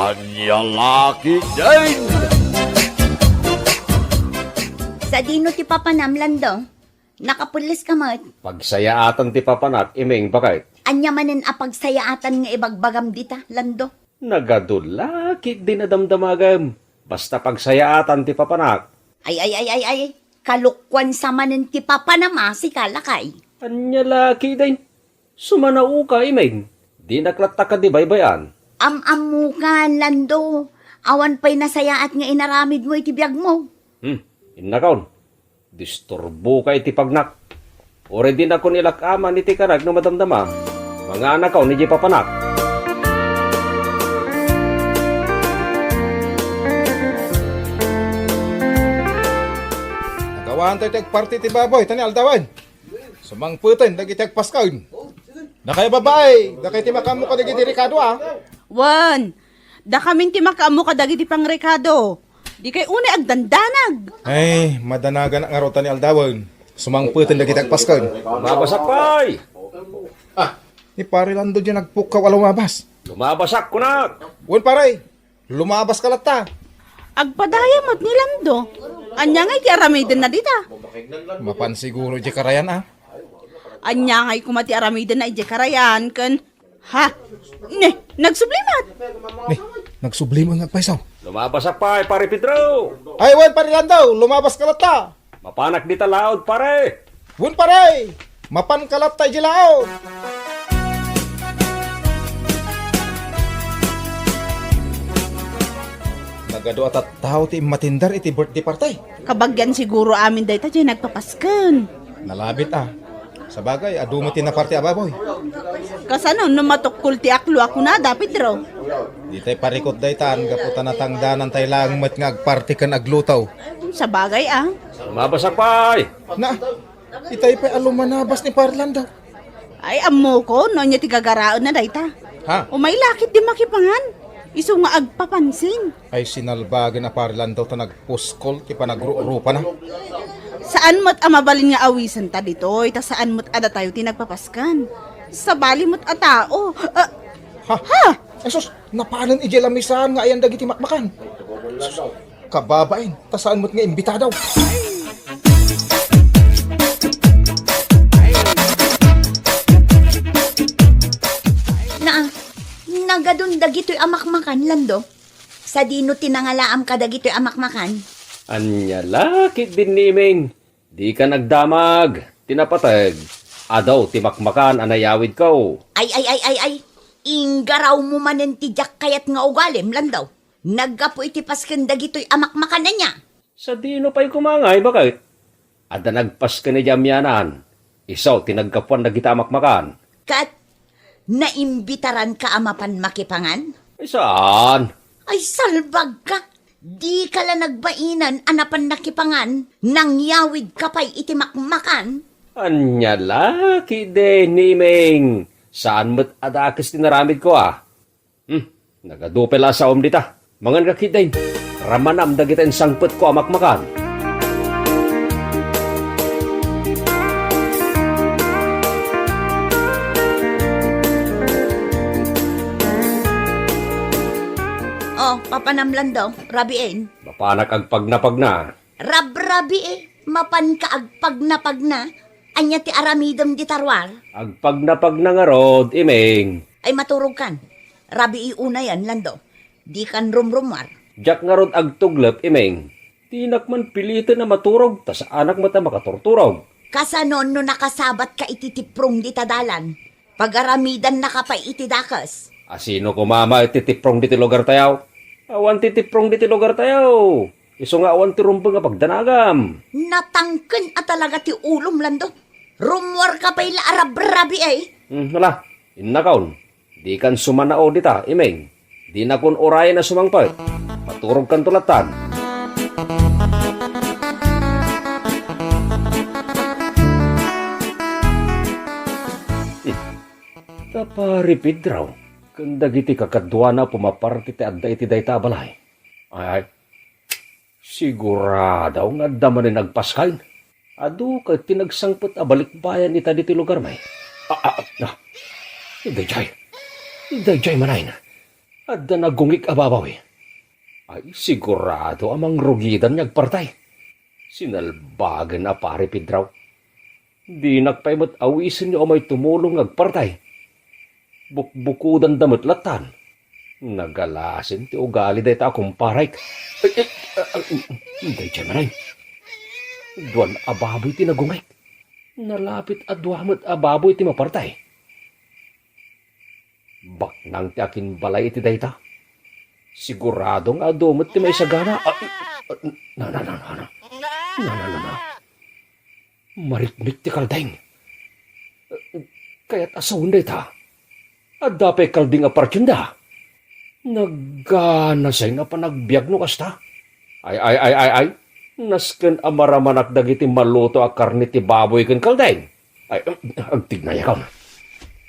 Anya laki din! Sa dino ti papanam, Lando. Nakapulis ka mat. Pagsayaatan ti papanak, imeng bakit? Anya manen apagsayaatan nga ibagbagam dita, Lando. Nagadulakit din na damdamagam. Basta pagsayaatan ti papanak. Ay. Kalukwan sa manen ti papanama si Kalakay. Anya laki din. Sumanao ka, imeng. Di naklata ka di baybayan. Am-amukan, Lando. Awan pa'y nasayaat nga inaramid mo iti biyag mo. Innakaon. Disturbo ka iti pagnak. Ore din ako nilakaman iti karag na madamdama. Mga anak ko, ni di papanak. Nagawahan tayo tag-party ti baboy, tani aldawan. Sumangputin, dagi tag-paskawn. Nakaya babae, dakay ti makamu ka dagi ti Ricardo ah. Wan, da kaming ti makaamo ka dagi ti pang Ricardo. Di kay une agdandanag. Ay, madanagan ang arutan ni aldawan. Sumangputin dagi tag-paskawn. Lumabasak pa'y! Ni pare lando dyan nagpukaw alumabas. Lumabasak ko na! Wan pare, lumabas ka lata. Agpadaya mo't ni Lando. Anya ngay ti aramiden na dita. Mapan siguro di karayan ah. Anya ngay kumati aramiden na ije karayan kan. Ha? Ne, nagsublimat. Ni, nagsublim ang nagpaisaw. Lumabasak pa'y, pare Pedro! Ay, wan pare lando, lumabas ka lata. Mapanak di talaod, pare! Wan pare, mapan ka lata jilao. Nagado at tao ti matindar iti birthday party. Kabagyan siguro amin dayta dyan nagpapasken. Nalabit ah. Sa bagay, adu mo tinaparte ababoy. Kasano numatukul ti aklo ako na dapit raw. Di tayo parikot daytan, kaputan na tangdanan tayo lang mat ngagparty kan aglutaw. Sa bagay ah. Lumabasak pa'y! Na, itay pa alumanabas ni Parlando. Ay amo ko no nya ti gagaraan na dayta. Ha? Umay lakit di makipangan. Isu nga agpapansin. Ay sinalbagan na Parlando ta nagpuskol, ti panagrurupa na. Saan mo't amabalin nga awisan ta ditoy, ta saan mo't ada tayo tinagpapaskan. Sa bali mo't a tao. Ha? Esos, napanan ijelamisan nga ayan dagiti makmakan. Sus, kababain, ta saan mo't nga imbita daw. Nagadun dagito'y amakmakan, Lando. Sa dino tinangalaam ka dagito'y amakmakan. Anya lakit din ni imeng. Di ka nagdamag. Tinapatag. Adaw, timakmakan, anayawid ko. Ay. Ingaraw mo manen ti jak kayat nga ugalim, Lando. Naggapo iti pasken dagito'y amakmakan na niya. Sa dino pa'y kumangay, bakit? Ada nagpas ka ni Jamyanan. Isaw, tinagkapuan na kita makmakan. Kat, naimbitaran ka amapan makipangan? Ay saan? Ay salbag ka. Di ka lang nagbainan anapan nakipangan. Nangyawid ka pa'y iti makmakan. Anya laki din ni imeng. Saan mo't adakis tinaramid ko ah? Nagadupela sa dita. Mangan kakitin. Ramanam dagitan sangpet ko amakmakan. Oh, papanamlan daw, rabiin. Mapanak agpag na. Rabi mapan ka agpag na. Anya ti aramidam di tarwar. Agpag na nga rod, imeng. Ay maturog kan. Rabi una yan, Lando. Di kan rumrumar. Jak nga rod agtuglap, imeng. Tinak man pilitan na maturog, tas anak mata makaturturog. Kasanon no nakasabat ka ititiprong di tadalan. Pag-aramidan na ka pa itidakas. Asino ko mama ititiprong diti lugar tayaw? Awan titiprong diti lugar tayaw. Iso nga awan ti rumpang nga pagdanagam. Natangken at talaga ti ulom, Lando. Rumwar ka pa ila arab-rabi ay. Wala, innakaon. Di kan sumanao dita, imeng. Di na kun oray na sumangpag. Maturog kan tulatan. Taparipid raw. Kanda giti kakadwa na pumaparti ti adda iti dayta balay. Ay, siguradaw nga daman ni nagpaskain. Adu ka tinagsangpot a balikbayan ita diti lugar may. Idayjay. Idayjay manay na. At da nagungik ababaw eh. Ay sigurado amang rugidan niyag partay. Sinalbagan na pare Pedraw. Di nagpaimot awisin niyo may tumulong agpartay. Bukbukudan damit latan. Nagalasin ti ugali day ta akong paray. Hindi siya manay. Duwan ababoy ti nagungay. Nalapit adwamat ababoy ti mapartay. Baknang ti akin balay iti day ta. Siguradong adomot ti may sagana. Na. Marikmik ti kaldeng. Kaya't asawan day ta. At dapay kalding apartyunda. Nagganasay nga pa nagbiag no kasta. Ay. Nasken amaramanak dagiti maluto a karni ti baboy ken kaldeng. Ay, agtignay akaw na.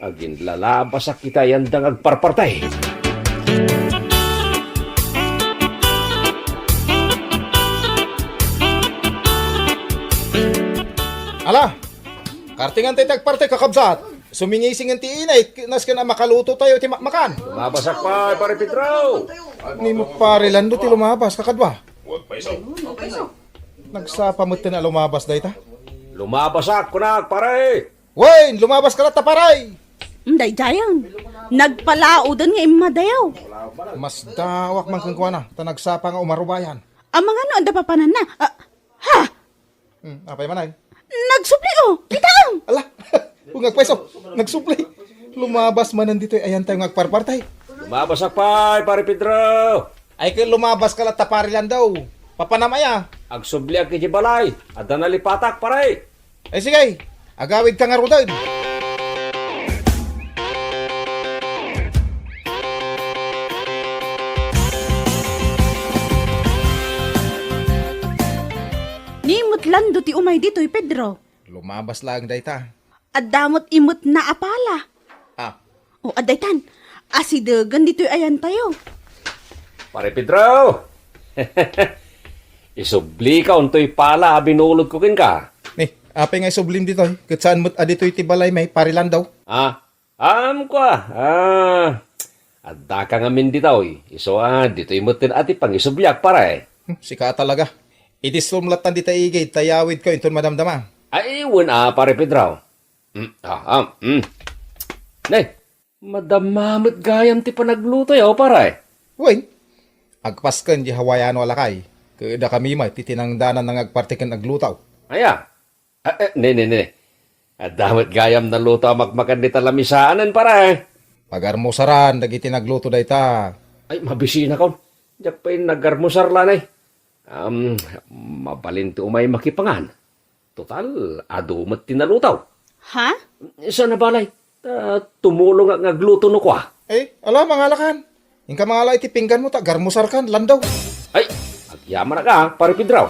Agin lalabas a kita yandang agparpartay. Ala, kartingan tayo tagparte kakabsat. Sumingising ti inay, nas ka na makaluto tayo ti makmakan. Lumabasak pa, pare Pedraw. Ni mo pare lando ti lumabas, kakadwa. Nagsapa mo na lumabas dahi ta. Lumabasak ko na, pare. Wayne, lumabas ka na taparay. Day dayan. Nagpalaudan nga imadayaw. Mas dawak man kang kuwana, ta nagsapa nga umarubayan. Ang mga ano, anda papanan na. Ha? Apay manay. Nagsupli oh. Kitaang. Ala, ungag peso, nagsupli. Lumabas man nandito ayan tayo ngagparpartay. Lumabasak pa, pare Pedraw. Ay kay lumabas ka na taparilan daw. Papanamaya. Agsubli ang kijibalay. At nalipatak, pare. Ay sige, agawid ka nga rudan. Nimot lando ti umay dito'y Pedro. Lumabas lang dahi ta. Adamot imot na apala. O adaytan, asidagan dito'y ayan tayo. Pare Pedraw. Isubli ka untoy pala binulog ko kin ka. Ni, apay nga sublim dito. Kat saan mo't adito iti balay may parilan daw. Adda ka nga min ditaw eh. Iso dito imutin ati pang isubliak para eh. Sika talaga. Itis sumlatan di taigay, tayawid ko inton madamdama. Ay, pare Pedraw. Nay, madamamit gayam ti panagluto yaw para eh. Wen, agpaskan di hawayano alakay. Kada kami may titinangdanan ng agpartikan aglutaw. Aya. Ne. Adamit gayam na luto makmakan di talamisaanan para eh. Pagarmusaran, dagiti nagluto day ta. Ay, mabisina kaon. Diyak pa yung nagarmusar lanay. Mabalinto umay makipangan. Total, adumat tinalutaw. Ha? Isa na balay. Tumulong ang agluto no kwa. Ala mga alakan. Yung ka mga ala iti pinggan mo ta, garmusar kan, landaw. Ay, agyaman na ka, pare Pedraw.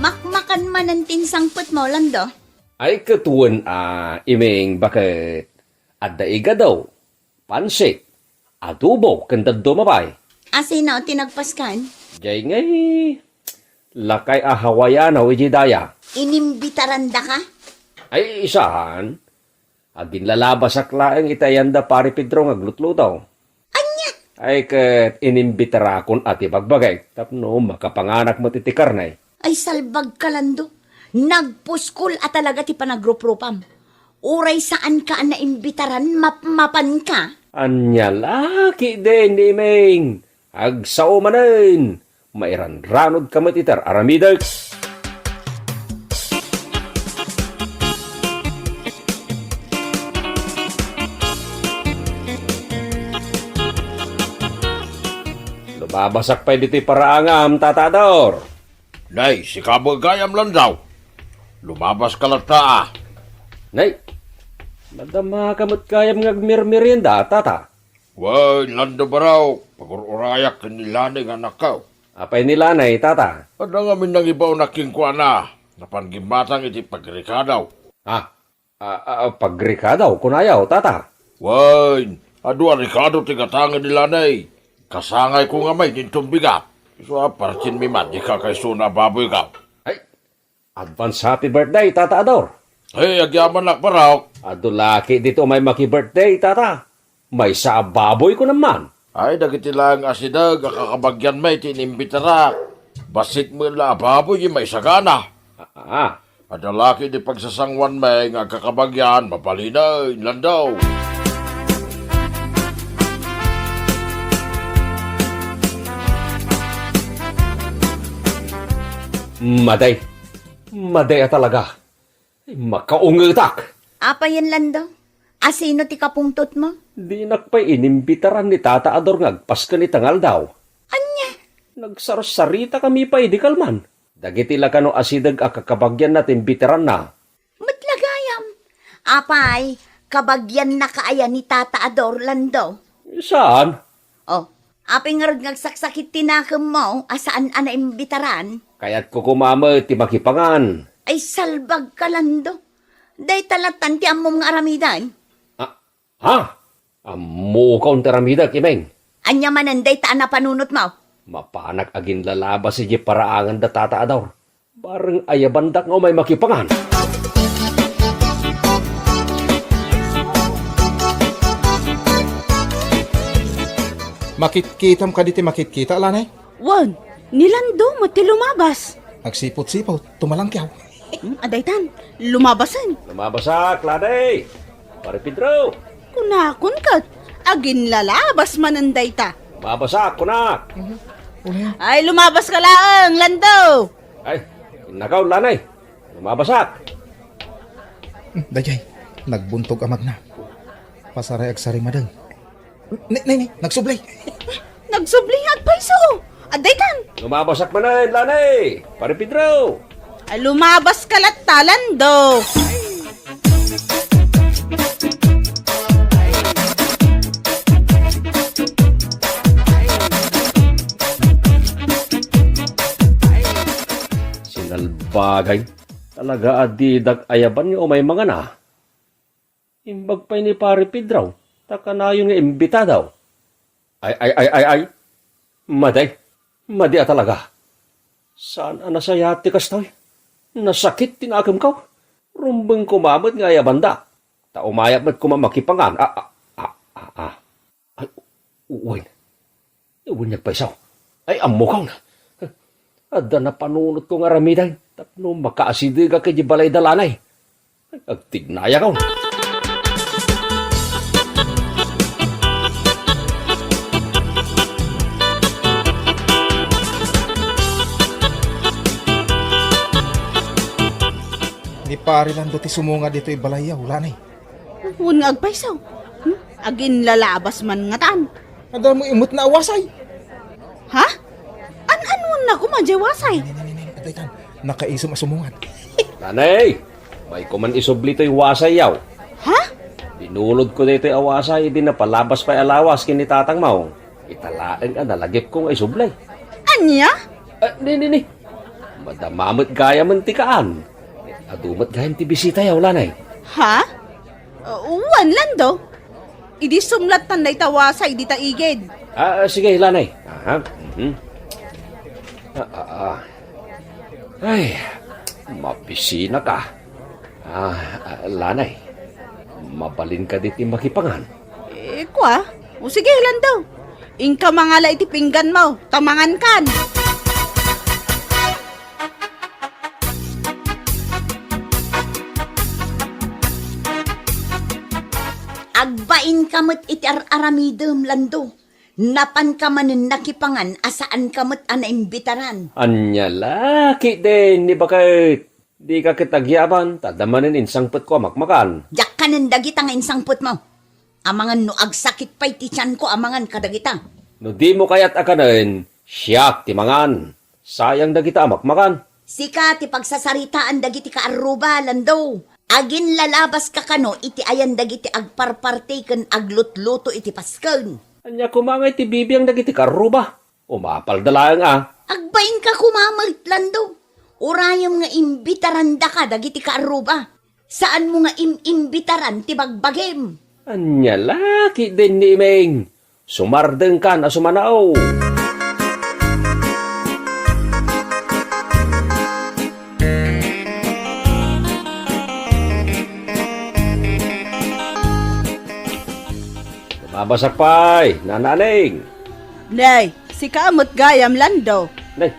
Makmakan man ang tinsangput mo, Lando. Ay katuan iming bakit adaiga daw, pansit, adobo, kandad dumabay. Asina o tinagpaskan? Jay ngay, lakay ahawayana o ijidaya. Inimbitaranda ka? Ay isahan, agin lalabas aklaeng itayanda pare Pedro nga glutlo. Anya? Ay kat inimbitarakon ati bagbagay, tapno makapanganak mo titikarnay. Ay salbag ka, Lando. Nagpuskol at talaga ti panagruprupam. Uray saan ka na imbitaran, mapan ka? Anya laki din ni Ming. Agsao manin. Mairan ranod ka matitar aramidag. Lumabasak pa dito'y paraangam, tatador. Nay, si kabagayam lang daw. Lumabas ka lang ta. Nay, madama kamot kayam ngagmirmirienda, tata. Way, lando ba raw? Pagururayak kanilanay nga nakaw. Apay nila, nay, tata. At nga min nang ibaw na kingkwa na. Napanggimatang iti pagrikadaw. Pagrikadaw, kunayaw, tata. Way, adu Ricardo tigatangan nilanay. Kasangay ko nga may nintong bigat. So, partin mi man, di ka kay suna baboy ka. Advance happy birthday, Tata Ador. Hey, agyaman na paraw. Adulaki dito may maki-birthday, Tata. May sa baboy ko naman. Ay, dagiti lang asidag, kakabagyan may tinimbitara. Basit mo la baboy, may sagana. Ah, Adalaki di pagsasangwan may nga kakabagyan, mapalina, inlandaw. maday. Maday talaga. Makaungetak. Apa yan, Lando? Asino ti kapungtot mo? Di nakpay inimbitaran ni Tata Ador ngagpas ka ni tangal daw. Anya? Nagsarsarita kami pa idikalman. Dagiti la kano asidag akakabagyan natin biteran na. Matlagayam. Apay, kabagyan na kaaya ni Tata Ador, Lando. Saan? Oh, apay nga rin ngagsaksakit tinakam mo, asaan ana imbitaran? Kaya't ko kumama ti makipangan. Ay salbag ka, Lando. Day talatan ti amom nga aramidan. Ha? Amo ka untaramida, Kimeng. Anya mananday taan na panunot mo. Mapanak agin lalaba si Jeep paraangan da Tata Ador. Bareng ayabandak nga may makipangan. Makitkitam ka diti makitkita, lanay. Wan, nilando mo ti lumabas. Agsipot-sipot, tumalangkyaw. Adaytan, lumabasan. Lumabasak, Lanay. Pare Pedro. Kunakon kat, agin lalabas mananday ta. Lumabasak, kunak. Ay, lumabas ka lang, Lando. Ay, nakaw, Lanay. Lumabasak. Dayay, nagbuntog amag na. Pasaray agsari madang. Nay, nagsublay. Nagsubling paiso. Adaytan, Lumabasak manan, Lanay. Pare Pedro. ay lumabas ka latta, Lando. Sinalbagay. Talaga adidag ayaban nga o may mga na. Imbag pa ni Pare Pedro. Taka na yung imbita daw. Ay. Maday. Madia talaga. Saan anasayati kastoy? Nasakit tinakam ka. Rumbeng kumamad nga ayabanda. Taumayap mat kumamakipangan. Ay, uwin. Uwin niya pa isaw. Ay, amukaw na. Ada na panunot ko nga ramiday. Tapno makaasidig ka kay balay dalanay. Agtignaya ka. Ni pare lang do ti sumunga dito ibalayaw, lanay. Hun nga agpaisaw. Agin lalabas man nga taan. Ada mo imot na awasay. Ha? An-anon na kumadjawasay. Adaytan, nakaisom asumungan. Nanay, may kuman isubli to'y wasay yaw. Ha? Binulod ko dito'y awasay, di na palabas pa'y alawas kini tatang maong. Italaeng ka, nalagip kong isublay. Anya? Ni. Madamamot gaya mantikaan. Adumat gayam ti bisita yaw, Lanay. Ha? Wan, Lando. Idi sumlat tanday tawasay di taigid. Sige, Lanay. Ay, mapisina ka. Lanay, mabalin ka diti makipangan. Kwa? O sige, Lando. Ingka mangala iti pinggan mo. Tamangan kan. Agbain kamot iti aramidem, Lando. Napan ka manen nakipangan, asaan kamot ana imbitaran. Anya laki din, ni bakit? Di ka kitagyaban, tadamanin insangput ko makmakan. Yak ka nang dagita nga insangput mo. Amangan no agsakit pa'y ti tiyan ko, amangan kadagita. No di mo kayat akanin, siyak timangan. Sayang dagita makmakan. Sika ti pagsasaritaan dagiti ka aruba, Lando. Agin lalabas ka kano, iti ayan dagiti agparpartaken aglutluto iti pasken. Anya kumangay ti bibiyang dagiti karuba. Umapal dalang Agbain ka kumamalt, Lando. Urayam nga imbitaran da ka dagiti ka aruba. Saan mo nga imbitaran ti bagbagem? Anya laki din ni Imeng. Sumardeng ka na sumanao. Mabasak pa'y, nananing. Nay, si kaamot gayam lando. Nay,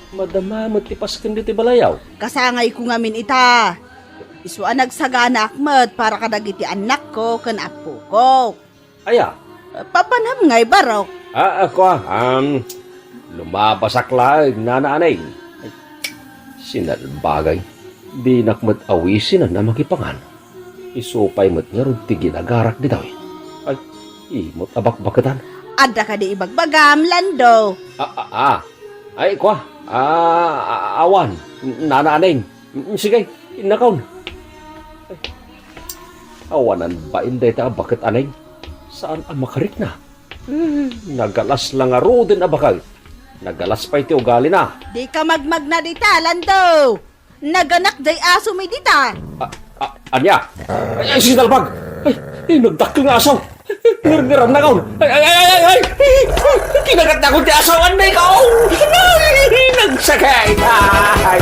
madamamot ipaskin dito balayaw. Kasangay ko ngamin ita. Iswa nagsagana akmat para kadagiti anak ko kan apo ko. Aya, Papanam ngay barok. ako lumabasak lang, nananing. Sinalbagay, di nakmat awisin na makipangan. Isupay mo't nga ron tiginagarak di daw. Ay, imot abak-bakatan. Ada ka di ibagbagam lando. Ay, awan, nananing. Sige, inakaw. Awanan ba inday ta bakit anay? Saan ang makarik na? Nagalas lang aro din abakal. Nagalas pa iti ugali na. Di ka magmag na dita lando. Naganak day aso may dita. Anya? Ay, sinalbag! Ay, nagdakil nga asaw! Nirniram na kaon! Ay! Kinagat na kong ti asawan na ikaw! Nagsakay! Ay!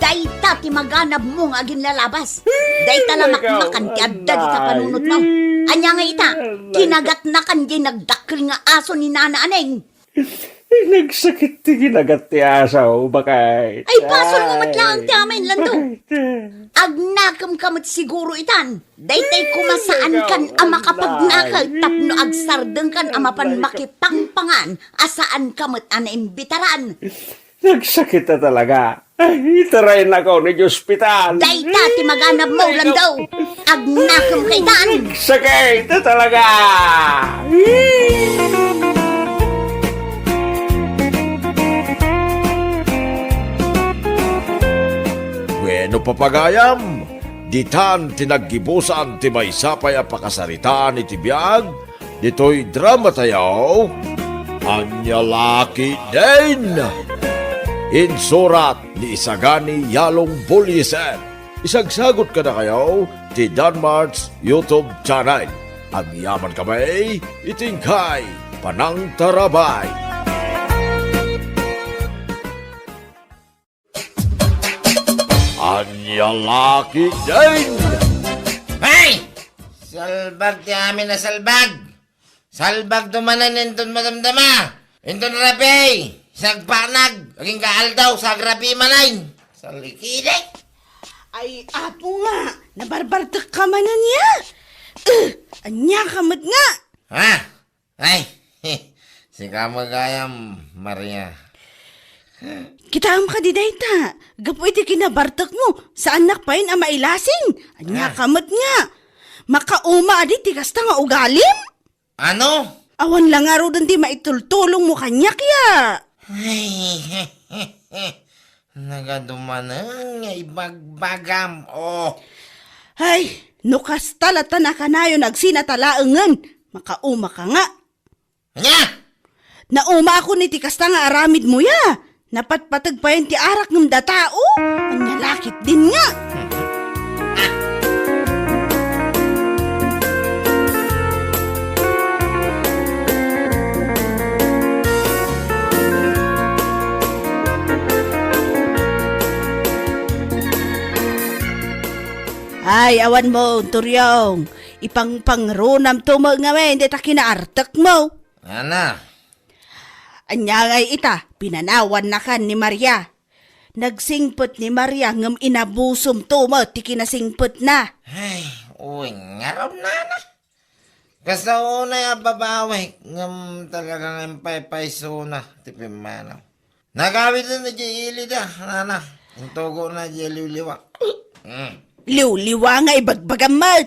Dayta ti maganab mo nga ginlalabas. Dayta lamak makan ti adda di ka panunot mo. Anya nga ita, kinagat na kan di nagdakil nga aso ni Nana Aneng. Nagsakit ti kinagat ti asaw, bakay. Ay, pasol mo matlang ti amin, Lando. Agnakam kamot siguro itan. Daytay kumasaan kan ama kapagnakal tapno agsardeng kan ama pan makipangpangan asaan kamot ana imbitaran. Nagsakit na talaga. Ay, itarayin na ko ni ospital. Dayta ti maganab mo, Lando. Agnakam kay tan. Sakit na talaga. Bueno papagayam, ditan tinaggibusan ti may sapay a pakasaritaan iti biyag, dito'y drama tayaw, Anya Laki din. Insurat ni Isagani Yalong Bulyesen. Isagsagot ka na kayo ti Danmar's YouTube channel. Ang yaman kamay, itingkay, panang tarabay. Anya Laki din. Hey! Salbag ti amin na salbag! Salbag dumanan inton madamdama! Inton rapi! Sagpanag! Aging kaaldaw sa grabe manay! Salikide! Ay, apo nga. Nabarbartak ka man na niya. Anya kamot nga. Ha? Ay! Si kamagayam, Maria. Kitaam ka di dayta. Gapo iti kinabartak mo. Sa anak pa yun ang mailasing. Anya kamot nga. Makauma adi ti kasta nga ugalim. Ano? Awan lang aro din di maitultulong mo kanya kya. Ay, nagadumanan nga ibagbagam. Oh! Ay, nukas talata na kanayo nagsinatalaangan. Makauma ka nga. Anya? Nauma ako ni ti kasta nga aramid mo ya. Napatpatag pa yun ti arak ng datao. Anya lakit din nga. Ay, awan mo, Turyong. Ipangpangrunam to mo nga hindi ta kinaartak mo. Ana? Anya ngay ita, pinanawan na kan ni Maria. Nagsingpot ni Maria ngam inabusom to mo, ti kinasingpot na. Ay, uy, ngaraw na na. Kasta una yung babawi, ngam talagang empay-paiso na, tipim manaw. Nagawit na ili da, nana. Intugo na liwliwa. Liwliwa nga ibagbagamat.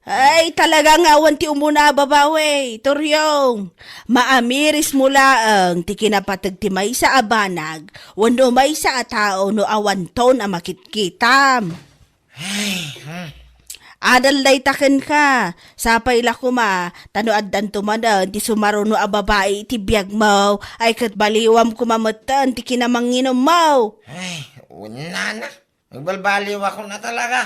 Ay, talagang awan ti umuna babawe, Turyong. Maamiris mo laang ti kinapatag ti may sa abanag, wano may sa atao no awan ton a makitkitam. Adal day taken ka, sapay la kuma, tanoad dan tumadan, ti sumaro no a babae ti biyag mo, ay kat baliwam kumamatan, ti kinamanginom mo. Ay, una na. Magbalbaliw ako na talaga.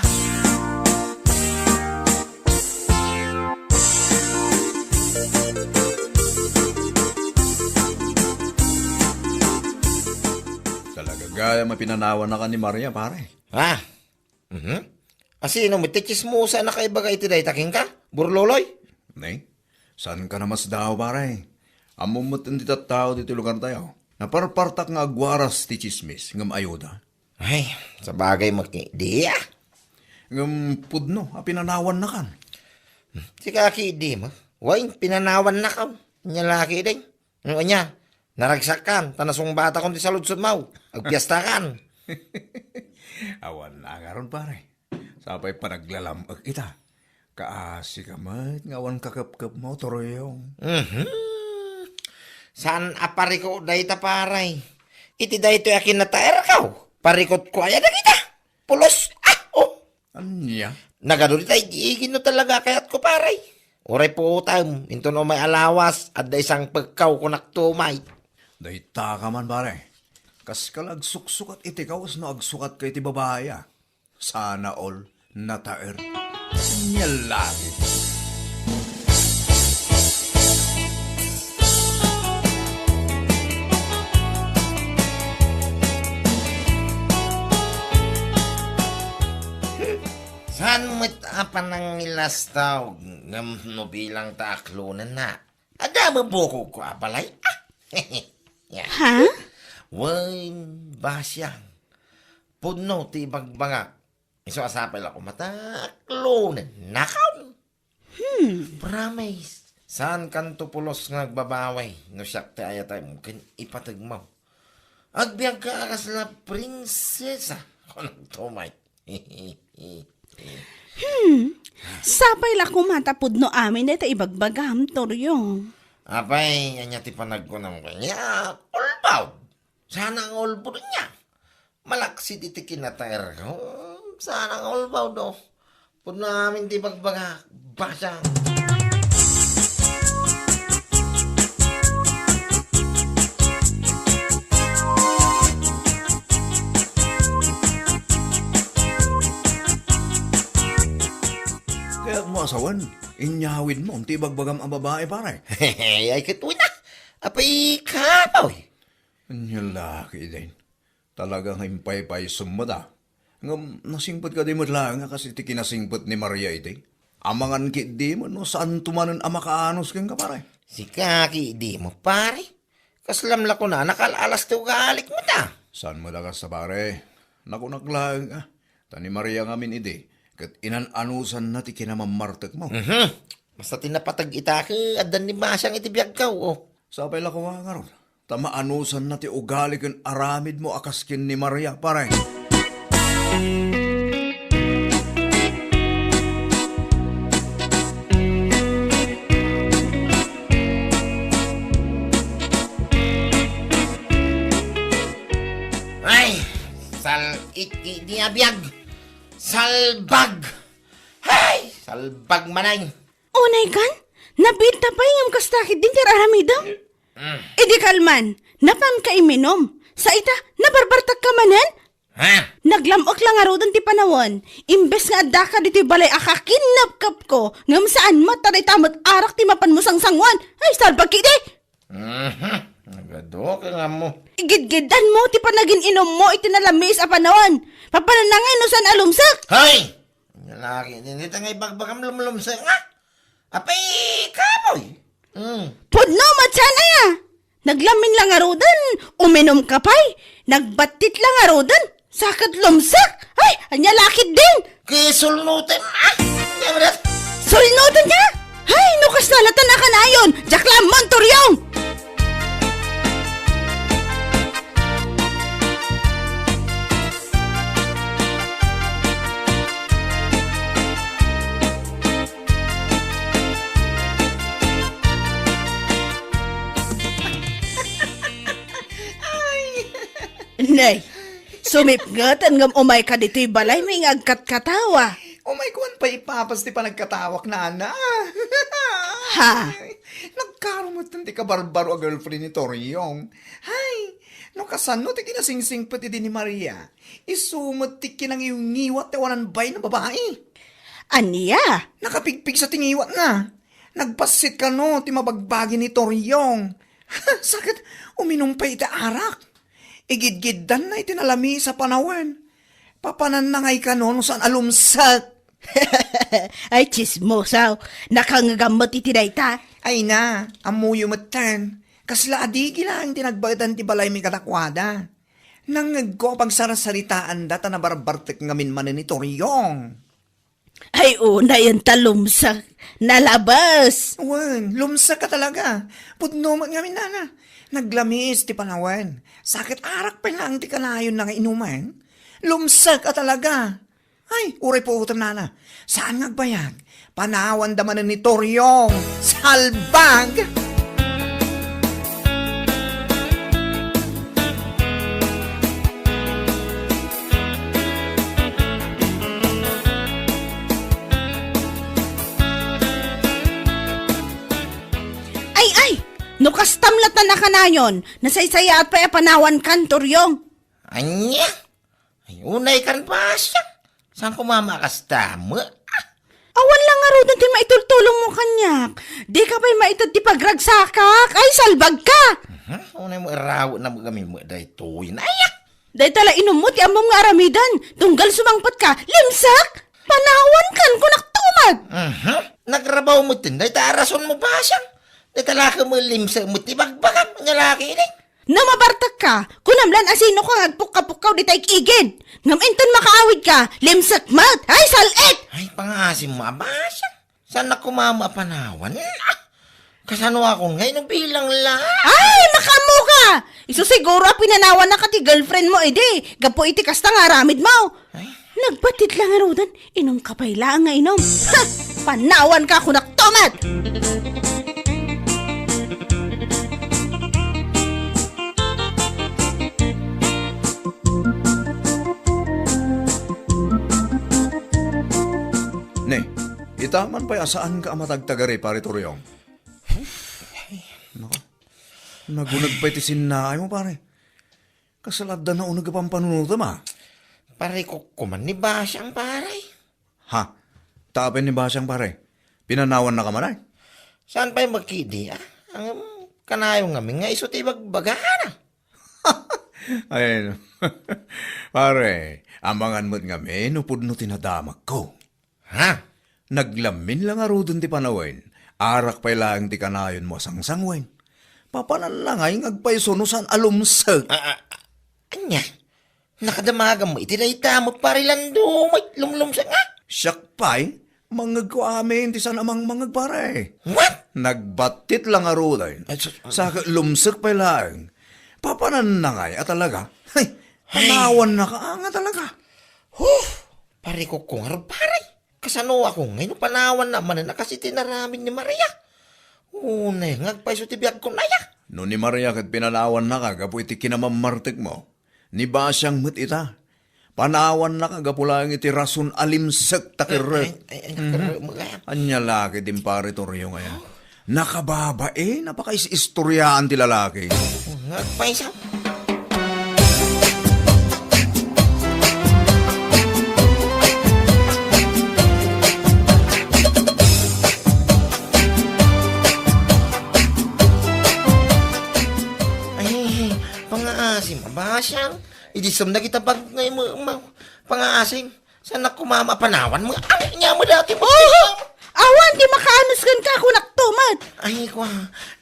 Talaga kaya mapinanawan na ka ni Maria, pare. Ha? Asino, may tichismusa na kay bagay iti day taking ka? Burloloy? Nay, saan ka na mas daw, pare? Amumot hindi tao dito lugar tayo. Naparpartak nga agwaras ti chismis, ngam ayuda. Ay, sa bagay di ah. Ngam pudno, pinanawan na kan. Si kaki di mo. Way, pinanawan na ka. Nya laki din. Ano niya? Naragsakan, tanasong bata kong di saludsod mau. Agpiyastakan. Awan na karon pare. Sapay panaglalamag kita. Kaasi ka mat, ngawan kakap-kap mo, toroyong. Saan apari ko dayta paray? Iti dayto akin na taer kaw. Parikot ko aya na kita. Pulos. Anya? Nagaduri tayo, iigin no talaga kayat ko paray. Oray po utam, into no may alawas, at da isang pagkaw ko naktumay. Dayta ka man pare. Kas kalag suksukat iti kawas no agsukat kay ti babaya. Sana all nataer. Nyalagi. Saan mo't apan ng ilas tao, ngam no bilang taaklunan na. Ada mabuko ko apalay. Yan. Ha? Wain basyang. Puno ti bagbanga. Iso asapay ako mataklunan. Nakaw. Promise. Saan kanto pulos nga nagbabaway? No siyak ti ayatay mo. Kin ipatagmaw. Agbiag ka akas na prinsesa. Kung nagtumay. Sapay la kumatapod no amin ito ibagbagam, Toryong. Apay, anya ti panagkunam kanya. Ulbaw. Sana ang ulbaw niya. Malaksi ti kinataer ko. Sana ang ulbaw do. Pud namin ti bagbaga. Basa. Kaya mo asawan, inyawid mo, ti bagbagam ang babae pare. Ay katuwi na. Apay kapaw. Nyalaki din. Talagang himpay-pay sumada. Ngam, nasingpot ka di mo lang nga kasi ti kinasingpot ni Maria iti. Amangan ki di mo no saan tumanon ang makaanos kang ka pare. Si Kaki, di mo pare. Kaslamla ko na, nakalalas ti ugalik mo ta. Saan mo dagas sa pare? Nakunak lang ah. Tani Maria ngamin iti. Kat inananusan na ti kinamamartek mo. Basta tinapatag itake, adan ni Masyang itibiyag ka, oh. Sapay la ko nga ron. Tamaanusan na ti ugali ken aramid mo akaskin ni Maria pare. Ay, iti di abiyag. Salbag. Hay, salbag manay. Unay kan? Nabinta pa yung kastakit din kar aramidam? Edi kalman, napam ka iminom. Sa ita, nabarbartak ka manan? Ha? Naglamok lang aro doon ti panawon. Imbes nga adda ka dito balay akakinapkap ko. Ngam saan mataray tamot arak ti mapan mo sang sangwan. Ay, salbag kiti! Nagado ka nga mo. Igidgidan mo ti panagin inom mo iti nalamis a panawon. Papananangay no san alumsak. Hay! Lalaki, dito nga ibagbagam lumlumsa nga. Apay, kapoy. Pudno matsana ya. Naglamin lang aro doon. Uminom ka pa'y. Nagbatit lang aro doon. Sakat lumsak. Ay, anya lakit din. Kisulnutin, Yaman Sulnotan niya. Ay, nukas nalatan na ka na yun. Jaklam Montoryong. Nay, sumipngatan ngam umay ka dito'y balay may agkat katawa. Oh my God, pa ipapas ti pa nagkatawak na ana. Ha? Nagkarumot ti kabarbaro a girlfriend ni Toryong. Hay, no kasano ti kinasingsing pati din ni Maria. Isumot ti kinangiwat ti wanan bay na babae. Aniya? Nakapigpig sa tingiwat na. Nagpasit ka no ti mabagbagi ni Toryong. Sakit, uminom pa ita arak. Igidgidan na itinalami sa panawan. Papananangay ka no saan alumsat. Ay, chismosaw. Nakangagamot iti dayta. Ay na, amuyo matan. Kasla adigi lang tinagbadan ti balay mi kadakwada. Nangag ko pag sarasalitaan data na barbartek ngamin manin ni Toryong. Ay, una yan talumsak. Nalabas. Wan, lumsa ka talaga. Pudno man ngamin nana. Naglamis ti panawan. Sakit arak pa lang ti kanayon na nga inuman. Lumsa ka talaga. Ay, uray po utam nana. Saan ngagbayag? Panawan damanan ni Toryong. Salbag! Ay! No kastamlat na nakanayon. Nasaysaya at pa panawan kan, Toryong. Anya? Ay, unay kan pa siya. Saan ko mamakastama? Awan lang nga rin ti maitultulong mo kanyak. Di ka pa'y maitad ti pagragsakak. Ay, salbag ka. Unay mo iraw na mo kami mo dahi tuwin. Ayak! Dahil tala inom mo ti amom nga aramidan. Tunggal sumangpat ka. Limsak! Panawan kan kunak tumad. Nagrabaw mo tin. Dahi rason mo ba siya? Dahi talaka mo limsa mo ti bagbagan. Nga laki ni. Na mabartak ka, kunamlan asino ka agpuk-kapukaw di tayo igid. Ngamintan makaawid ka, limsak mat, ay salit! Ay, pangasim mo ba siya? Saan na kumama panawan? Kasano ako ngayon bilang lang. Ay, makamu ka! Iso siguro pinanawan na ka ti girlfriend mo edi, gapo iti kasta nga aramid mo. Ay. Nagbatit lang nga rodan, inom ka pa'y lang nga inom. Ha! Panawan ka kunak tomat! Ne, itaman pa saan ka amatagtagari, pare Toryong? Nako, nagunag pa iti sinnaay mo, pare. Kasalada na unag pang panunutam, ha? Pare ko kuman ni Basyang pare. Ha? Tapin ni Basyang, pare. Pinanawan na ka man, ay? Saan pa yung magkidi Ang kanayong ngamin nga iso ti bagbagana. Ay, pare, amangan mo't ngamin, upod no tinadamak ko. Ha? Naglamin lang aro dun ti panawen. Arak pa'y lang ti kanayon mo sangsangwen. Papanan lang ay ngagpaiso no saan alumsag. Anya? Nakadamagan mo itinayta mo parilando. May lumlum sa nga. Siyak pa'y, mangag ko amin ti saan amang mangag pare. What? Nagbatit lang aro din. Sa lumsag pa'y lang. Papanan na ngay at talaga. Ay, panawan na ka nga talaga. Pare ko kung araw pare. Kasano ako ngayon panawan naman na kasi tinaramin ni Maria. Unay, ngagpaiso ti biyag ko naya. No ni Maria kat pinanawan na ka, gapo iti kinamamartik mo. Ni Basyang mat ita. Panawan na ka, gapo lang iti rason alimsak takiret. Anya laki din pare Toryo ngayon. Nakababae, napaka-istoryaan ti lalaki. Ngagpaiso. Pangaasing, mabasyang. Idisam na kita pag ngayon mo, pangaasing. Saan na kumama panawan mo? Ano niya mo dati mo? Awan, di makaanusgan ka kunak tumad. Ay, kwa.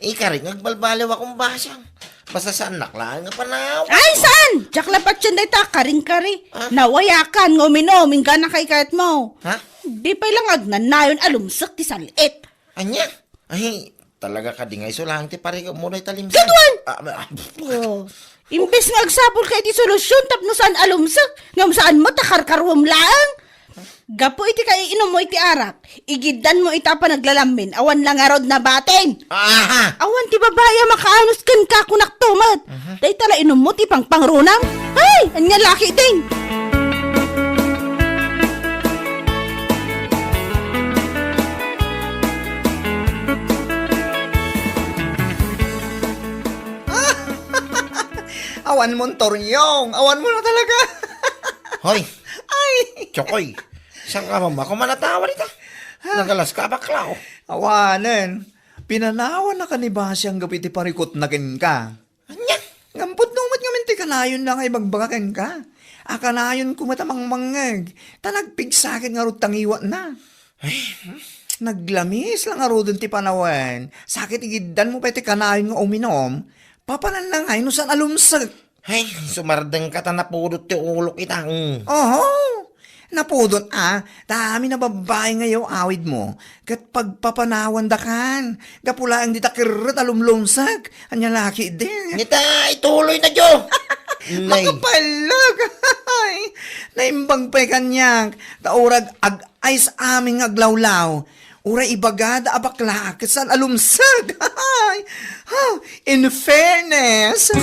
Ikarin, nagbalbaliw akong basyang. Basta saan naklaan nga panawan. Ay, saan? Diyak lapat siya day ta, karing-kari. Nawayakan, nguminoming ka na kay kahit mo. Ha? Di pa lang agnanayon alumsak ti salit. Anya? Ay, talaga ka di nga iso lang ti pare mo na italim sa... Tidwan! Oh. Imbes nga agsapol ka iti solusyon tapno saan alumsak, ngam saan mo takarkarwam lang. Gapo iti kay inom mo iti arak, igidan mo ita pa naglalamin, awan lang arod na batin. Aha! Awan ti babaya makaanos kan ka kunak tumad. Day tala inom mo ti pangrunam. Ay, anya laki ding. Awan mo, Toryong. Awan mo na talaga. Hoy! Ay! Chokoy! Saan ka mama? Kung manatawa nita. Nagalas ka baklaw. Awanan. Pinanawan na ka ni Basyang gapiti parikot na kin ka. Anya? Ngampot numat nga minti ka kanayon na nga ibagbagakan ka. Akanayon kumatamang mangag. Tanagpigsakit nga ro tangiwa na. Naglamis lang nga ro dun ti panawan. Sakit igiddan mo pa ti kanayon nga uminom. Papanan na nga, no saan alumsag. Ay, sumardeng ka ta napudot ti ulok ita. Oho! Napudot dami na babae ngayon awid mo. Kat pagpapanawan da kan. Gapula ang ditakirot alumlumsag. Anya laki din. Nita, ituloy na jo. Nay. Makapalag! Naimbang pa'y kanyak. Taurag ag-ay sa aming aglawlaw. Ura ibagada abakla kasan alumsag. In fairness.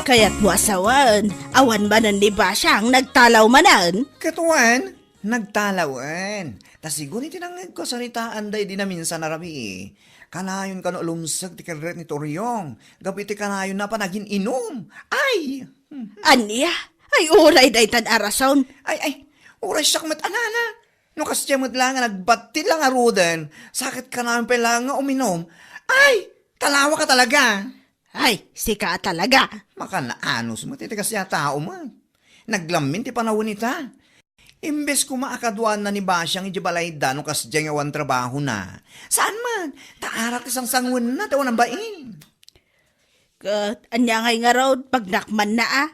Kaya't mo asawan, awan ba nan di ba siyang nagtalaw manan? Katuan, nagtalawan. Tas siguro tinangag ko saritaan day di na minsan narami. Kanayon ka no lumsag ti karet ni Toryong. Gapiti kanayon na pa naging inom. Ay! Aniya? Ay, uray day tan arason. Ay, oras siya kamat anana. No kasya mo't lang nga nagbati lang arudan. Sakit ka namin pa lang nga uminom. Ay, talawa ka talaga. Ay, sika talaga. Makanaanos mo, titikas siya tao mo. Naglamin ti panahon nita. Imbes ko maakadwan na ni Basyang ijibalay da no kasya nga wan trabaho na. Saan man? Taarak isang sangun na tawa ng bain. Kat, anya ngay nga raw, pag nakman na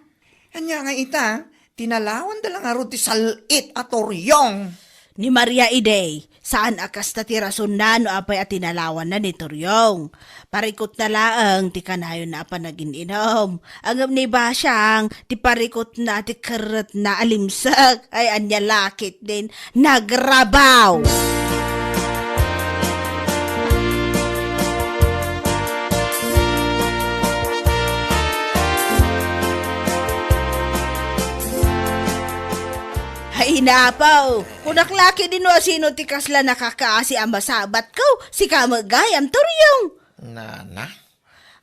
Anya nga ita, tinalawan da lang aro ti salit at Toryong. Ni Maria Idey, saan akas na ti rason na no apay at tinalawan na ni Toryong. Parikot na laang ti kanayon na apa naging inom. Ang ni Basyang, ti parikot na ti karat na alimsak. Ay anya lakit din, nagrabaw. Ay napaw, kunaklaki din o sino ti kasla nakakaasi ang masabat ko, si kamagayam Toryong. Nana?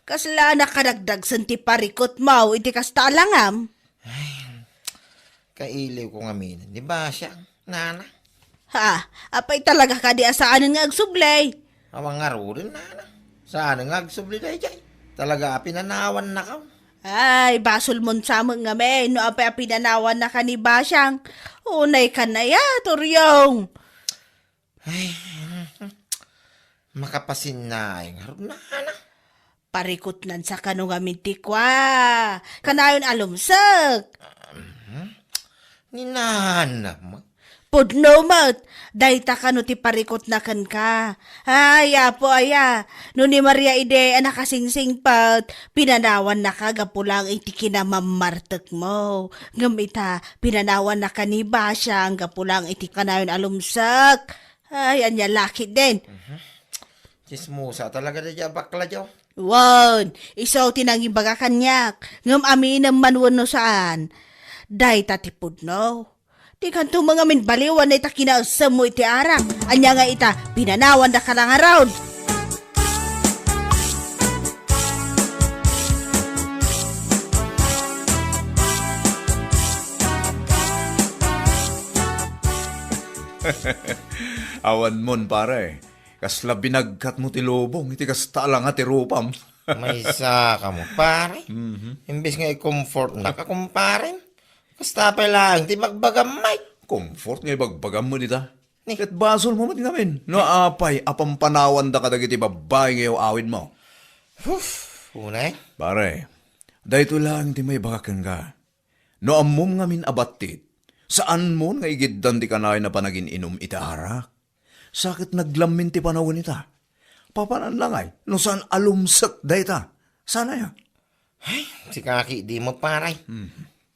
Kasla nakaragdag san ti parikot mo, iti kastalangam. Kailiw ko nga minan. Di ba siya? Nana? Ha, apay talaga ka di asaanan nga agsublay. Awang nga rin, nana. Saan nga agsubli na ijay? Talaga pinanawan na ka. Ay, basol mon sa mga me, no apay pinanawan na ka ni Basyang. Unay ka na ya, Toryong. Ay, makapasin na ay nga rin, nana. Parikot nan sa kanong aminti kwa. Kanayon alumsak. Ni nana mo. Pudno mat, dayta ka no ti parikot na kan ka. Ay, apo aya, no ni Maria Ide, anak kasingsing pat, pinanawan na ka, gapulang iti kinamamartek mo. Gamita, pinanawan na ka ni Basya, ang gapulang iti kanayon alumsak. Ay, anya laki din. Chismusa talaga na dyan bakla dyan. Wan, isaw tinanging baga kanyak, ngam amin ang manwan no saan. Dayta ti pudno. Di kanto mga minbaliwan na ita kinausam mo iti arak. Anya nga ita, pinanawan na ka lang around. Awan mon pare. Kasla binagkat mo ti lobong, iti kasta lang ti rupam. May isa ka mo, pare. Imbis nga i-comfort na ka, kumpare. Basta pa lang, di magbagamay. Comfort nga ibagbagam mo nita. Ni. Kat basol mo ngamin. No apay, apampanawan da kadag iti babae ngayon awid mo. Unay? Pare, dahito lang ti may bakakan ka. No amom ngamin abatit, saan mo nga igiddan ti kanay na panagin inom itaharak? Sakit naglamin ti panawin ita. Papanan lang ay, no saan alumsak dayta. Sana ya? Ay, si kaki di mo paray.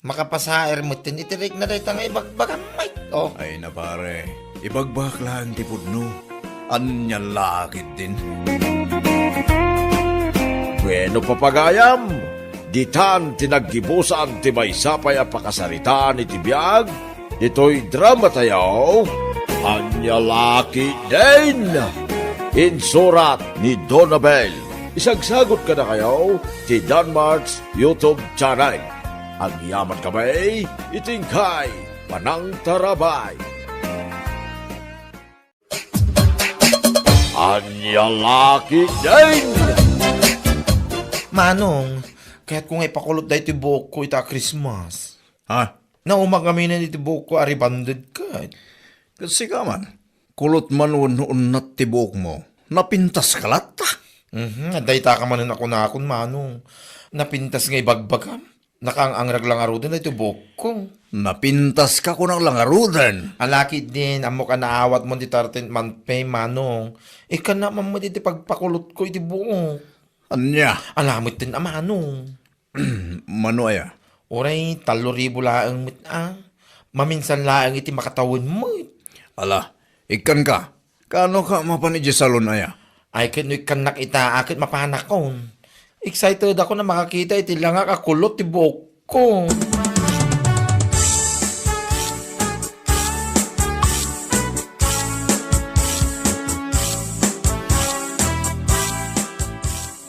Makapasair mo tinitirik na dahil nga ibagbagamay. Oh. Ay na pare, ibagbak lang ti pudno. Anya lakit din. Bueno papagayam, ditan tinaggibusan ti may sapay a pakasaritaan iti biyag, ito'y drama tayo, anya laki din. Insurat ni Donabel. Isagsagot ka na kayo ti Danmarks YouTube channel. Ang yaman kamay, itingkay Panang Tarabay. Anyalaki din! Manong, kaya't kung ipakulot da iti buhok ko ita Christmas. Ha? Naumag kami na iti buhok ko aribanded ka. Kasi ka man, kulot man noon na tibok mo, napintas ka lata. Dayta ka man ako na akon, Manong. Napintas nga ibagbagam. Nakaangrag lang aro din iti buhok ko. Napintas ka ko ng langarudan. Alaki din, amo ka naawat mo di 13 month pay, Manong. Ika naman mo di pagpakulot ko iti buhok. Anya, Alamit din, Manong. mano aya? Oray, 3,000 laang mit Maminsan laang iti makatawin mo. Ala, ikan ka. Kano ka mapanidya salon aya? Ay, kan nakita, akit mapanakon. Excited ako na makakita iti lang kakulot ti buhok ko.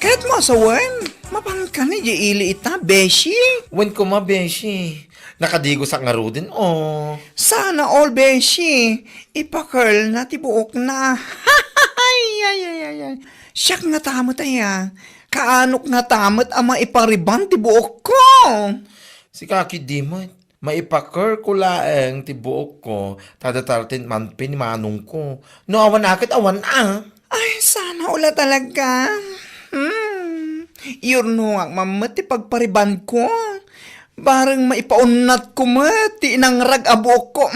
Kahit mo asawan, mapan ka ni ili ita, beshi. Wen ko mabeshi. Nakadigo sa ngaro din, oh. Sana all beshi. Ipakirl na ti buok na. Ay. Siyak nga tamot aya. Kaanok nga tamot ama ipariban ti buok ko. Si Kaki Dimot, maipakir ko laeng ti buhok ko, tada 13 month pay ni Manong ko. No, awan akit, awan Ay, sana ula talaga. Yurno ang mamat ti pagpariban ko. Barang maipaunat ko ti inang rag abuok ko.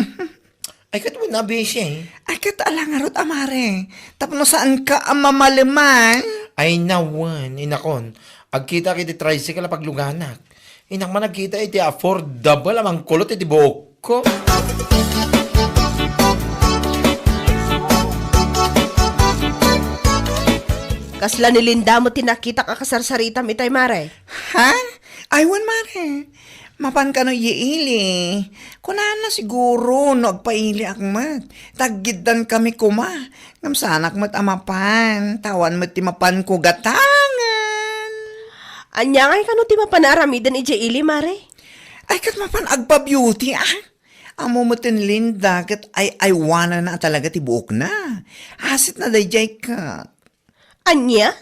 Ay, katawin na beshi. Ay, katalangarot amare. Tapno saan ka ang mamalaman? Ay, nawan, inakon. Agkita kiti tricycle na pagluganak. Inak man nagkita iti affordable amang kulot iti buhok ko. Kasla ni Linda mo tinakita ka kasarsaritam itay mare. Ha? Aywan mare. Mapan ka no yiili. Kunan na siguro no agpaili akmat. Taggidan kami kuma. Ngam sanak mat amapan. Tawan mat ti mapan ko gatangan. Anya ngay kano ti mapanaramidan iti ili mare? Ay kat mapan agpa beauty Amo mo tin Linda kat ay aywana na talaga ti buok na. Hasit na dayjay ka. Anya?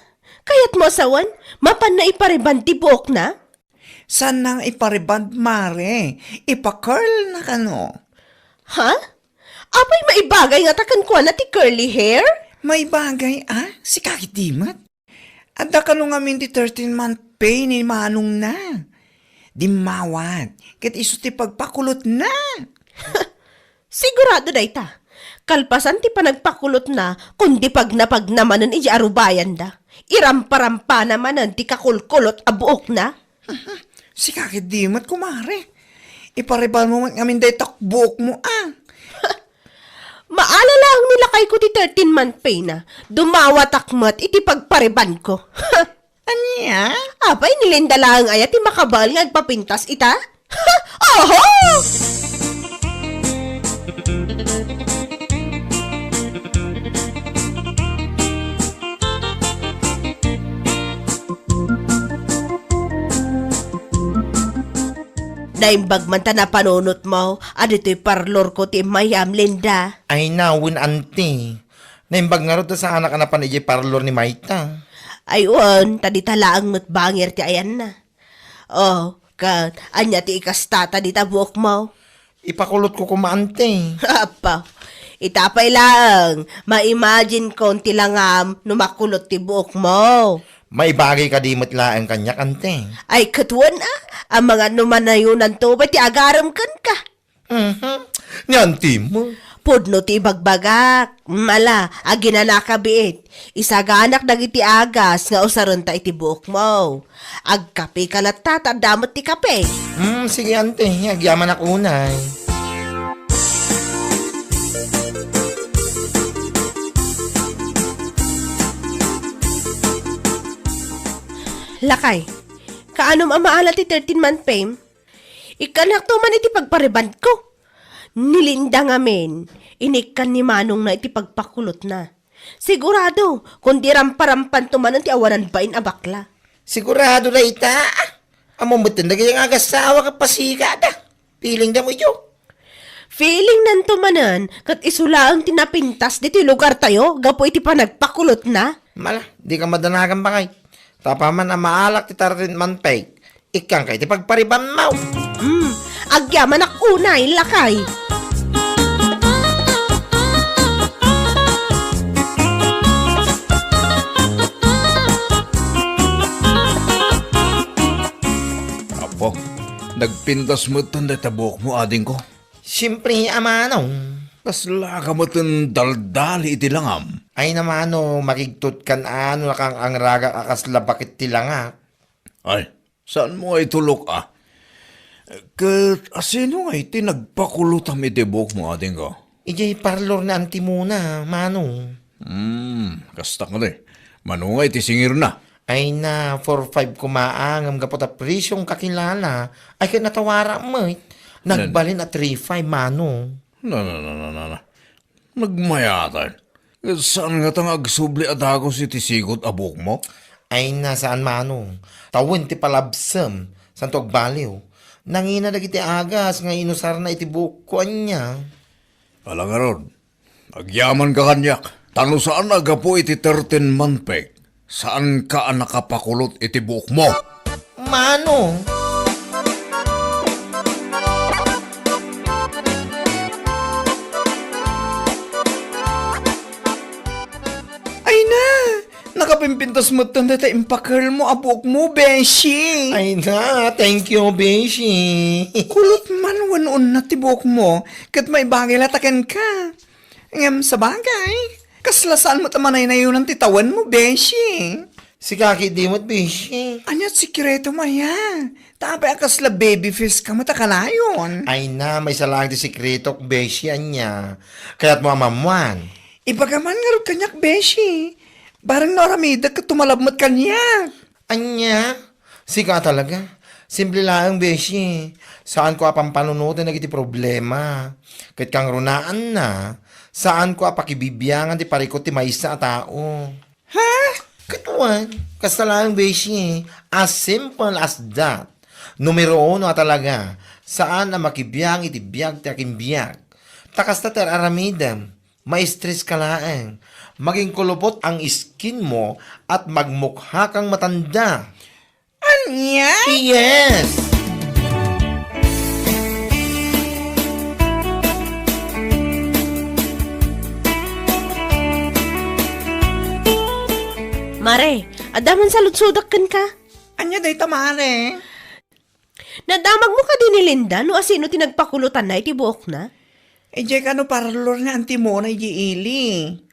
Kayat mo asawan? Mapan na ipariban ti buok na? San nang ipariband mare? Ipa-curl na kano. Ha? Apay maibagay nga takan ko na ti curly hair? May bagay si Kaki Dimat. At da kano nga min ti 13-month pay ni Manong na. Di mawat. Kat iso ti pagpakulot na. Sigurado da ita. Kalpasan ti panagpakulot na kundi pag napagnamanan iji arubayan da. Irampa-rampa namanan ti kakulkulot a buok na. Si Kaki Dimat kumare. Iparibal mo man ngamin day takbuok mo Maalala ang nilakay ko ti 13-month pay na. Dumawa takmat iti pagpariban ko. Anya? Apay nilinda lang aya ti makabal nga agpapintas ita? Oho! Naimbag man ta na panunot mo, adito'y parlor ko ti Mayam Linda. Ay, nawin, ante. Naimbag nga rin sa anak na panijay parlor ni Maita. Ayun, tadi talaang matbangir ti ayan na. Oh, kat, anya ti ikastata di tabuok mo. Ipakulot ko kumante. Apa, itapay lang, ma-imagine konti langam numakulot ti buok mo. May bagay ka dimot laang kanya, kante. Ay, katuan ang mga numanayunan to, ba't ti agaram kan ka? Nyanti mo. Pudno ti bagbagak, mala, aginanakabiit. Isaganak dagiti agas nga usaron ta iti buok mo. Agkape kalata, tadamot ti kape. Sige, ante. Agyaman ako unay. Lakay, kaanom ang maala ti 13-month pay? Ikanak to man iti pagpariban ko. Nilinda ngamin, inikan ni Manong na iti pagpakulot na. Sigurado, kundi ramparampan to man ti awanan bain abakla. Sigurado na ita. Amo mo tinda kayang agasawa ka pasigada. Piling da mo yun. Feeling nanto manan, kat isula ang tinapintas dito lugar tayo, gapo iti pa nagpakulot na. Mala, di ka madanagan ba kay? Tapaman ang maalak ti tarin man pay. Ikang kay ti pagpariban mau. Agyaman unay, lakay. Apo, nagpintas mo itong tabok mo, ading ko. Siyempre, amanaw. Kasla ka mo itong daldali iti langam. Ay namano, makigtot kan ano nakang ang raga akasla bakit tilanga. Ay, saan mo ay tulok ah? Kat asino nga iti nagpakulutam iti buhok mo, ading ko? Ijay parlor na anti muna, manong. Kasta ka na manungay iti singir na. Ay na, 4-5 kumaang, ang kapot prisyong kakilala. Ay kaya natawara mo. Nagbalin at 3-5, manong. Na. Nagmayatan. Saan nga tang agsubli at ako si tisigot abok mo? Ay na, saan manong? Tawin ti palabsam, santog baliw. Nangina na kiti agas, nga inusar na itibuk ko anya. Alang nga ron, agyaman ka kanyak. Tano saan agapo iti 13 manpek? Saan ka nakapakulot iti buhok mo? Manong? Ay na, nakapimpintas mo itong data impakal mo, abok mo, Beshi. Ay na, thank you, Beshi. Kulot man wanon na tibok mo, kat may bagay latakan ka. Ngam sa bagay, kaslasaan mo tamanay na yun ang titawan mo, Beshi. Si Kaki Dimot, Beshi. Anyat sikreto maya. Tapay akasla baby face ka matakalayon. Ay na, may salang di sikreto, Beshi, anya. Kaya't mo amamuan. Ibagaman nga rin kanyak, Beshi. Barang naramida ka tumalabmat kanyak. Anya? Sika talaga. Simple lang, Beshi. Saan ko apang panunutan na kiti problema? Kahit kang runaan na, saan ko apakibibiyangan di parikot ti maysa a tao? Ha? Katuan, kasalang, Beshi. As simple as that. Numero 1 talaga. Saan na makibiyang iti biyag ti aking biyag? Takas na ter aramidam. May stress ka laang. Maging kulupot ang skin mo at magmukha kang matanda. Anya? Yes! Mare, adaman sa lutsudak kan ka. Anya day tamare? Nadamag mo ka din ni Linda no asino tinagpakulutan na iti buhok na? Ejay ka no parlor nga anti mo na ili.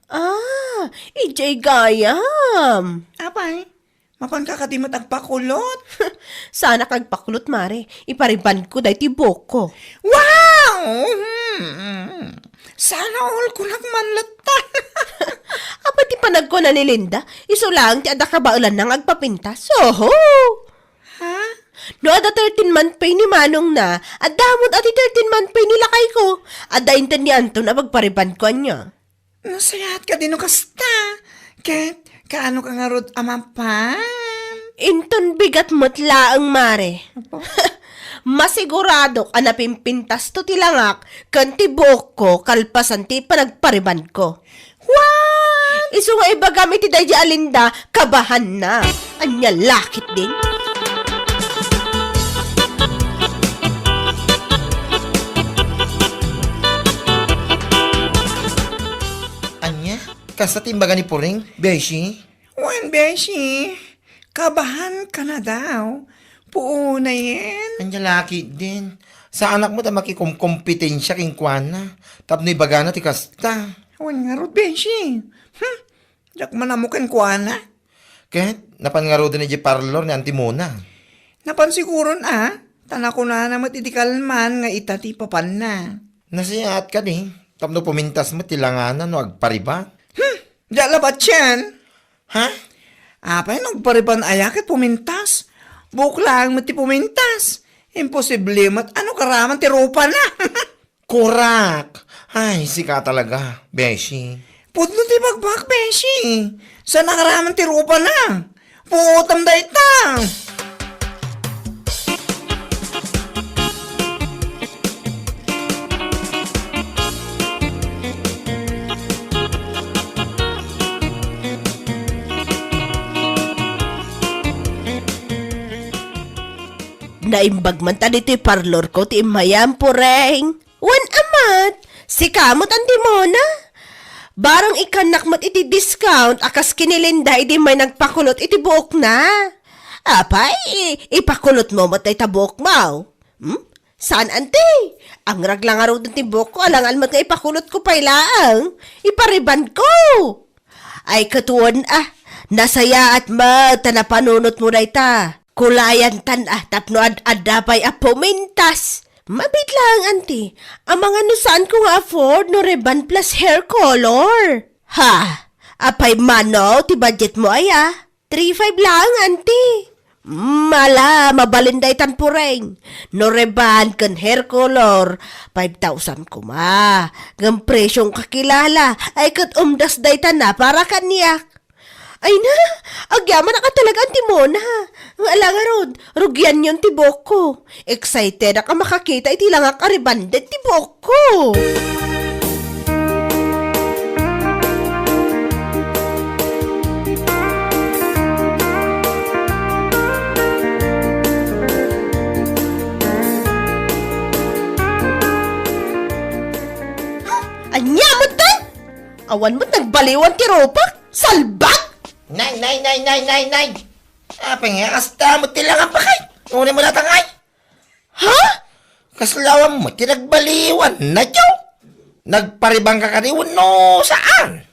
Ah, ijay gayam. Apay, mapangkakati mo tagpakulot. Sana kagpakulot, Mare. Ipariban ko dahi ti buhok ko. Wow! Sana all ko nagmanlatan. Apa ti panag ko na ni Linda, iso lang ti ada kabaulan nang agpapintas. Oho! Ha? No, ada 13-month pay ni Manong na, adamot ati 13-month pay ni lakay ko. Ada inten ni Anton na magpariban ko niya. Nasayat ka din o kasta. Ket, kaano ka nga rod amapan? Inton bigat mo't laang, Mare. Masigurado ka na pimpintas to tilangak, kanti buhok ko, kalpasan ti panagpariban ko. What? Iso nga iba gamit ti Dayja Alinda, kabahan na. Anya lakit din. Anya? Kasta timbaga ni Puring, Beshi? Wan, Beshi. Kabahan ka na daw. Puuna yan. Anya laki din. Sa anak mo ta makikumkompetensya king kwana. Tapno ibaga na ti kasta. Wan nga rod, Beshi. Jak manamukan ko na. Kahit napangaro din ni parlor ni Antimona. Napansiguron Tanako na naman itikalman nga itati papan na. Nasiyaat ka di. Tapno pumintas mo tilanganan no agpariba. Dala ba yan? Ha? Apay, nagpariban ayakit pumintas. Buklang mo ti pumintas. Imposible mat ano karaman ti rupa na. Kurak! Ay, sika talaga, Beshi. Pudno ti bagbak, Beshi. Sa nakaraman ti rupa na. Puutam da ita. Naimbag man ta dito'y parlor ko ti imayam pureng. Wan amat, si kamot ang timona. Barang ikanak mat iti discount, akas kinilinda iti may nagpakulot iti buok na. Apay, ipakulot mo mat ay tabuok mo. Saan ante? Ang raglang araw ng tibok ko, alangan mat nga ipakulot ko pailaang. Ipariban ko. Ay katuon nasaya at tanapanunot mo na ita. Kulayan tan tapno ad-adapay pumintas. Mabit lang, auntie. Ang mga nusaan ko nga afford no ribbon plus hair color. Ha? Apay mano, ti budget mo ay 3,500 lang, auntie. Mala, mabalinday tan pureng. No ribbon kan hair color, 5,000 kuma. Ngam presyong kakilala, ay kat umdas day tan na para kaniyak. Ay na, agyaman na ka talaga ang timona. Ang alangarod, rugyan yun tibok ko. Excited na ka makakita, iti lang ang karibandet tibok ko. Anya mo tan? Awan mo't nagbaliwan ti ropak? Salbak! Nay! Pengekas mo tilangan pa kay. Ngunit mo natangay. Ha? Kaslawang mo, tinagbaliwan na tiyo. Nagparibang ka kaniwan no saan?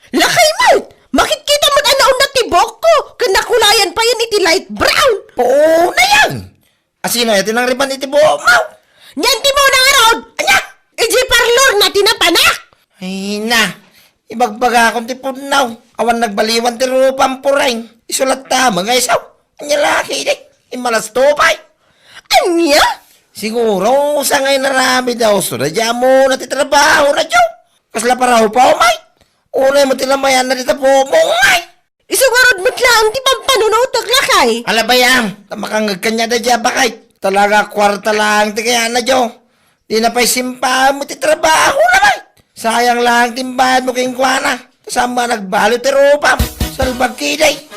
Lakay mo! Makikita mo't anaon na tibok ko! Kanakulayan pa yan iti light brown! Oo na yan. Asino yatin ang riban iti buo mo? Nyan ti mo na nga rod! Anya! Iji parlor na tinapanak! Ay na, ibagbaga akong tipunaw. Awan nagbaliwan ti rupang pureng. Isulat tama nga isaw. Anya laki dik, imalas tupay. Anya? Siguro sa ngayon narami daw so nadya mo na titrabaho na tiyo. Kasla paraw pa umay. Unay mo tilamayan na dita po umay. Isugarod mo't lang ti pampanunotag lakay. Alabayang, tamakang kanya na dya bakay. Talaga kwarta lang ti kaya na diyo. Di na pa'y simpa mo titrabaho naman. Sayang lang timbahan mo king kuwana. Kasama nagbalo ti rupam. Salbag kiday.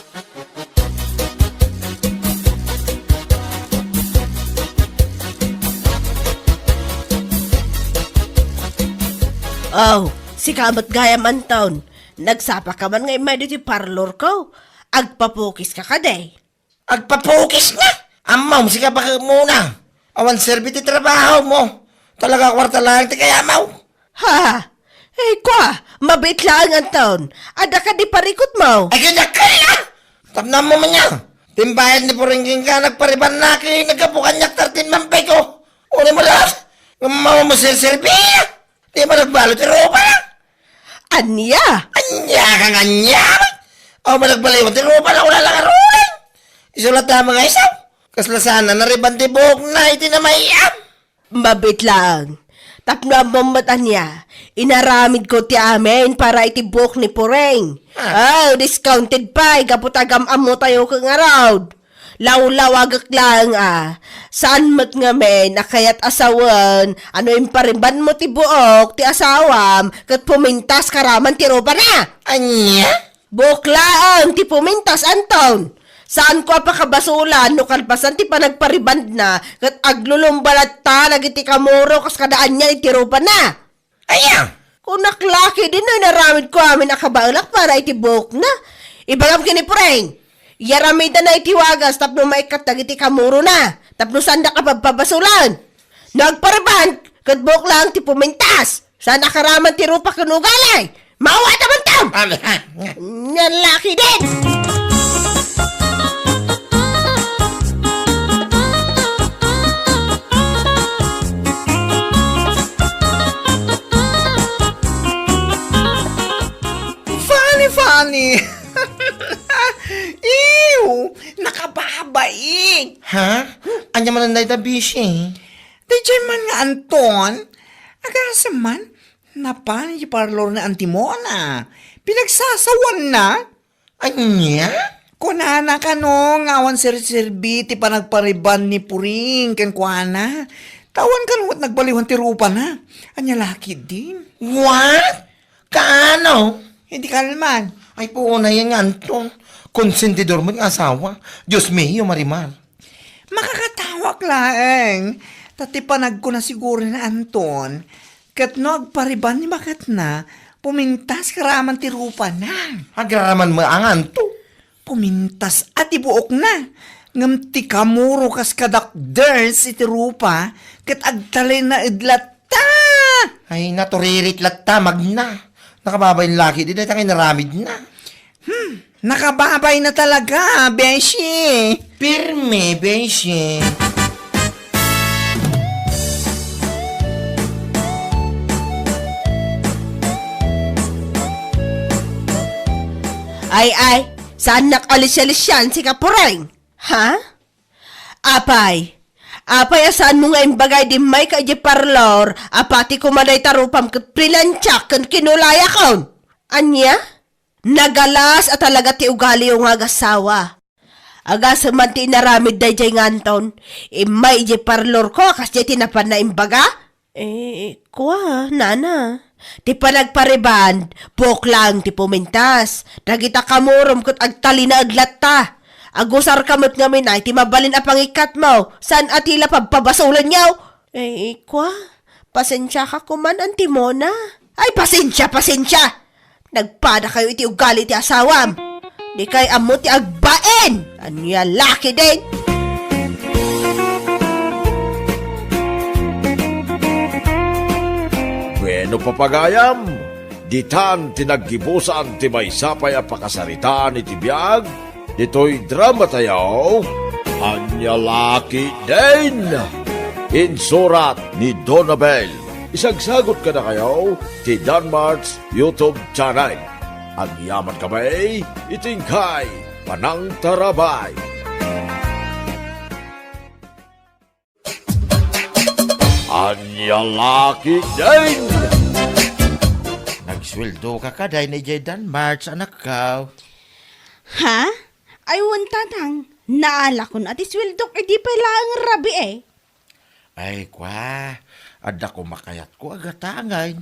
Oh, si kamot gaya man taon. Nagsapa ka man ngay may dito parlor ko. Agpapukis ka kaday. Agpapukis na! Amaw, sika pa muna. Awan serbi ti trabaho mo. Talaga kwarta lang ti kaya maw. Ha? Eh kwa, mabit lang ang taon. Ada ka di parikot mo. Ay kaya kaya! Tapnam mo man niya. Timbayan ni Puringking ka nagpariban na kayo nagkapukan niya 13 mampay ko. Uli mo lang. Gumawa mo serbi. Di ba nagbalo ti ropa na? Anya? Anya ka nga niya. O ba nagbaliwan ti ropa na wala lang arunin. Isulat na mga isaw. Kasla sana nariban ti buhok na iti na maiyam. Mabit lang. Tapno ang mamatan niya. Inaramid ko ti amin para itibok ni Pureng. Oh, discounted pa. Kaputagam amo tayo kang araw. Law-lawagak lang Saan mat nga men, nakayat asawan. Ano yung pariban mo ti buok, ti asawam. Kat pumintas karaman ti roba na. Anya? Buklaang ti pumintas anton. Saan ko apakabasulan no kalpasan ti panagpariband na kat aglulumbalat ta nagiti kamuro kas kadaan niya iti roba na. Anya? Kung naklaki din na naramid ko amin akabalak para iti buok na. Ibagam kini Pureng. Yaramida na iti wagas tapno maikat nagiti kamuro na. Tapno sanda ka pabasulan. Nagpariband kat buok lang ti pumintas. Saan nakaraman ti rupa kanugalay. Mawa naman tam! Yan laki din! Funny! Ew! Nakababaing! Ha? Anya man ang daitabishi? Di dyan man nga Anton, agasa man, napan yung parlor na Antimona. Pinagsasawan na. Anya? Kunana ka no, ngawan sir-serbi, ti pa nagpariban ni Puring, kan kuana. Tawan ka no, at nagbaliwan ti rupa na. Anya laki din. What? Kaano? Hindi kalman. Ay po na yan Anton. Konsentidor mo ng asawa. Diyos mío, Marimar. Makakatawa Awak laeng. Tatipanag ko na siguro na Anton. Kat no agpariban ni makat na, pumintas karaman ti rupa na. Agraraman mo ang anto. Pumintas at ibuok na. Ngam ti kamuro kas kadakders iti rupa, kat agtalay na idlata. Ay, naturirit latta, magna. Nakababay ng laki, di na tangin naramid na. Nakababay na talaga, Beshi. Pirme, Beshi. Ay, saan nakalis-alis yan si Kapureng? Ha? Apay, asaan mo nga imbagay di may ka di parlor, apati kumaday tarupam kat prilansyak kan kinulaya kaon. Anya? Nagalas at talaga ti ugali yung agasawa. Agas man ti naramid day jay nganton, imay di parlor ko kas di tinapan na imbaga? Kuha, nana. Ti panagpariban, pok lang ti pumintas. Nagita kamurom kat agtali na aglata. Agusar kamot ngamin ay ti mabalin a pangikat mo. San atila pagpabasulan niyaw? Kwa, pasensya ka kuman anti Mona. Ay, pasensya. Nagpada kayo iti ugali ti asawam. Di kay amo ti agbaen. Anya laki din. Bueno papagayam, ditan tinaggibusan ti may sapay a pakasaritaan iti biyag, dito'y drama tayo, Anya Laki din! Insurat ni Donabel. Isagsagot ka na kayo ti Danmarks YouTube channel. Ang yaman kamay, itingkay, panang tarabay. Anya Laki din! Nagsweldo ka kaday ni Jedan March, anak ka. Ha? Ay, tatang. Naala ko na ti swildok, di pala ang rabi eh. Ay, kwa. Ada ko makayat ko agatangay.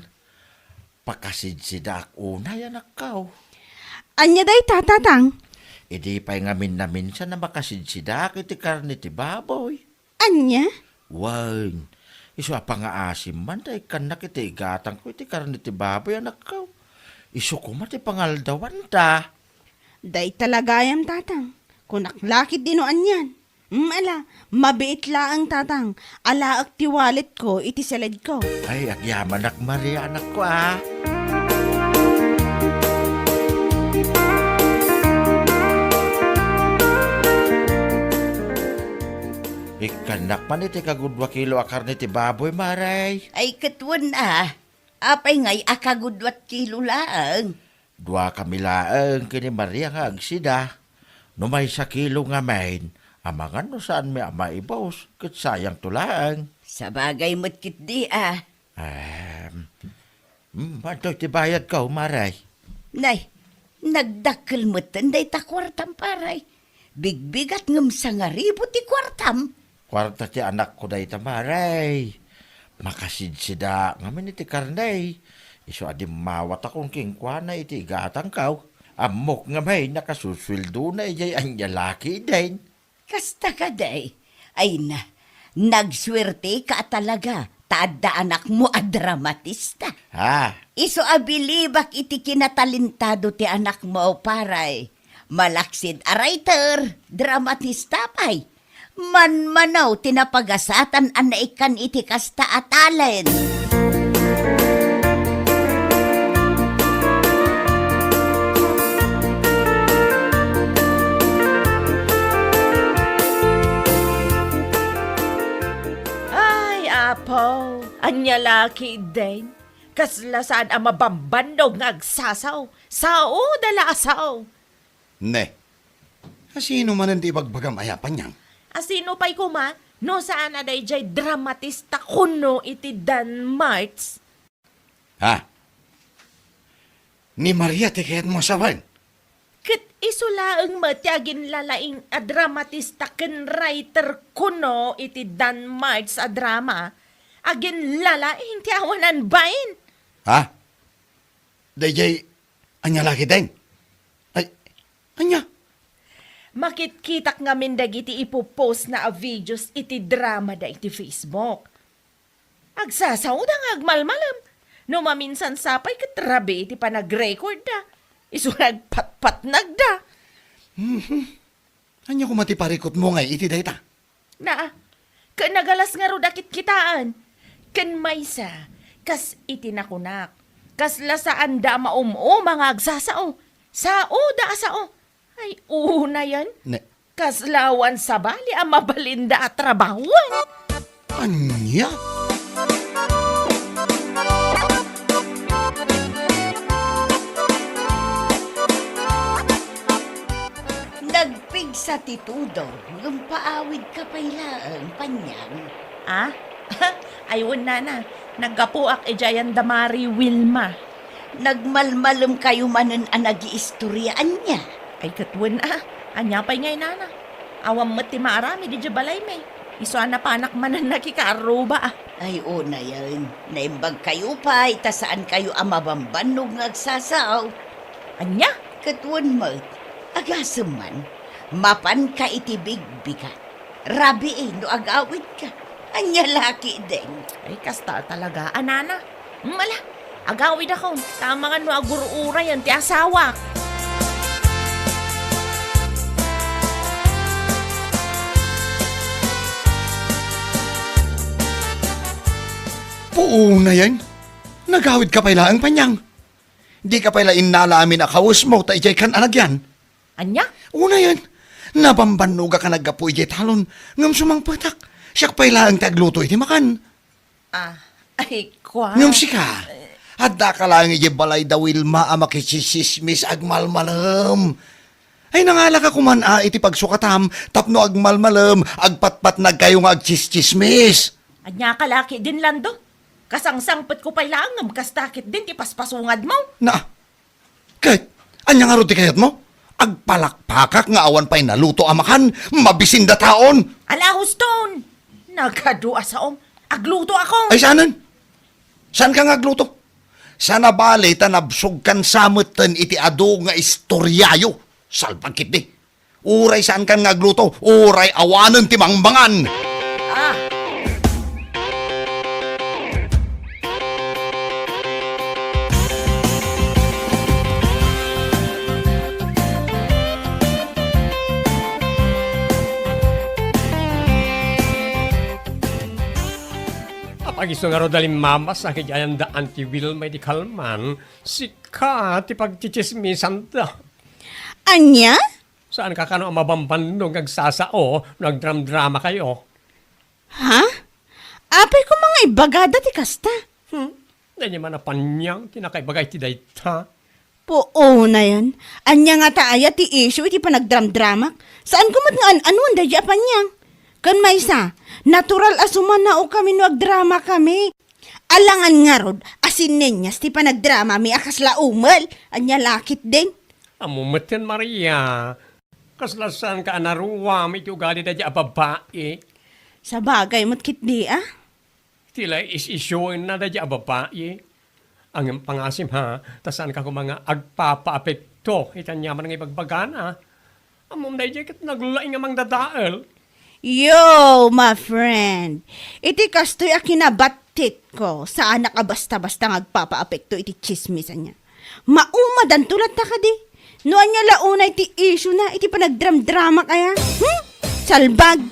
Pakasidsidak unay, anak ka. Anya day tatatang? Idi pa'y ngamin na minsan na makasidsidak iti karni ti baboy. Anya? Wan. Isu apa nga asim man, day kanak iti igatang ko iti karni ti baboy, anak ka. Isu ko mati pangaldawan ta. Day talagayam tatang. Kunaklakit dinoan yan. Ala, mabiit laang tatang. Ala ak tiwalit ko, iti salad ko. Ay, agyaman ak Maria, anak ko ah. Ikanak man iti kagudwa kilo akar ni ti baboy, Maray. Ay katwan apay ngay akagudwat kilo laang. 2 kami laeng kini Maria nga agsida. No may 1 kilo nga main, amangan no saan may maibaws, kat sayang tulaang. Sa bagay mo't kit di Mantoy ti bayad ka, Maray. Nay, nagdakkel mo't tanday ta kwartam paray. Bigbigat ngam sa nga ribo ti kwartam. Kwarta ti anak ko day ta, Maray. Makasidsida ngamin iti karnay. Iso adim mawat akong kingkwana iti igatang kaw. Amok nga may nakasuswildo na ijay anya laki din. Kasta ka day. Ay na, nagswerte ka talaga. Taadda anak mo a dramatista. Ha? Iso abilibak iti kinatalintado ti anak mo paray. Malaksid a writer, dramatista pay. Manmanaw tinapagasatan an naikan iti kasta atalen. Apo, anya laki din. Kaslasaan ang mabambandog nga agsasaw. Sao dala asaw. Ne, sino man hindi bagbagam ayapan niyang? Asino pa'y kuma? No saan na day jay dramatista kuno iti Danmarks? Ha? Ni Maria tikayat mo sawan? Kat isulaang matyagin lalaing a dramatista ken writer kuno iti Danmarks a drama. Agin lalaing ti awanan bain. Ha? Dayjay, anya laki din? Ay, anya? Makitkitak nga min dagiti ipopost na a videos iti drama da iti Facebook. Agsasaw da nga agmalmalam. No maminsan sapay katrabi iti panag-record da. Isu nagpatpatnag da. Anya ko matiparikot mo ngay iti dayta. Na, nagalas nga ro dakit kitaan. Ken maysa, kas itinakunak. Kas lasaan da mga agsasao. Sao da asao. Ay, una yan. Ne, Kas lawan sa bali ang mabalinda at trabahuan. anya? Nagpig sa titudo, paawid ka pailaan, panyang. Ah? Ayun na. Naggapuak ejayan damari Wilma. Nagmalmalum kayo manen ang nag-iistoryaan niya. Ay katwen anya pa'y ngay nana. Awam mati maarami di jabalay may. Iso na panak manan nakikaruba Ay, na yan. Naimbag kayo pa, itasaan kayo ang mabambanog ng agsasaw. Anya? Katwan mo, agasam man, mapan ka itibig bigat. Rabi no agawid ka. Anya laki din. Ay kasta talaga, anana. Mala, agawid ako. Tama nga no agurura yan ti asawa. Puo na yan. Nagawid ka pailaan, panyang. Di ka paila inalamin a kaus mo, ta ijay kan alagyan. Anya? Una yan. Nabambanuga ka naggapo ijay talon. Ngam sumang patak. Siyak pailaan tagluto iti makan. Ay, kwa. Ngam sika. Hadda ka lang ijay balay da Wilma a makichisismis agmalmalam. Ay nangala ka kuman iti pagsukatam, tapno agmalmalam, agpatpat nagkayo nga agchischismis. Anya kalaki din lando. Kasangsangpet ko pa'y langam, kastakit din ti paspasungad mo. Na, kahit, anya nga ruti kayat mo? Agpalakpakak nga awan pa'y naluto amakan, mabisinda taon. Alahos ton! Nagkadua sa agluto ako. Ay, sanan? San ka nga agluto? Sana bali tanabsog kan samutan iti ado nga istoryayo. Salpagkit di. Uray saan kan nga agluto, uray awanan ti mangbangan. Pag iso nga ro dalim mamas ang kajayan da anti-will may di kalman, sika ti pagchichismisan da. Anya? Saan ka kano ang mabambanong agsasao, nagdram-drama kayo? Ha? Apay ko mga ibagada ti kasta. Dahil man na panyang, tinakaibagay ti dayta. Puo na yan. Anya nga taaya ti issue iti panagdram-dramak. Saan kumat nga anuan da pa niyang? Kan maysa, natural asuman na o kami no agdrama kami. Alangan nga rod, asin ninyas ti panagdrama mi akas laumal. Anya lakit din. Amumatin Maria, kaslasan ka anaruwa, may tugali da di ababae. Sa bagay mo't kit di ah. Tila is-isyoin na da di ababae. Ang pangasim ha, tasan ka kung mga agpapa-apekto, itanyaman ng ibagbagana. Amum da di kat naglulaing amang dadaal. Yo, my friend. Iti kastoy a kinabatit ko sa anak a basta-basta ngagpapa-apekto iti chismisan niya. Maumadan tulad na ka di. Noan niya launa iti issue na iti panagdram-drama kaya. Salbag.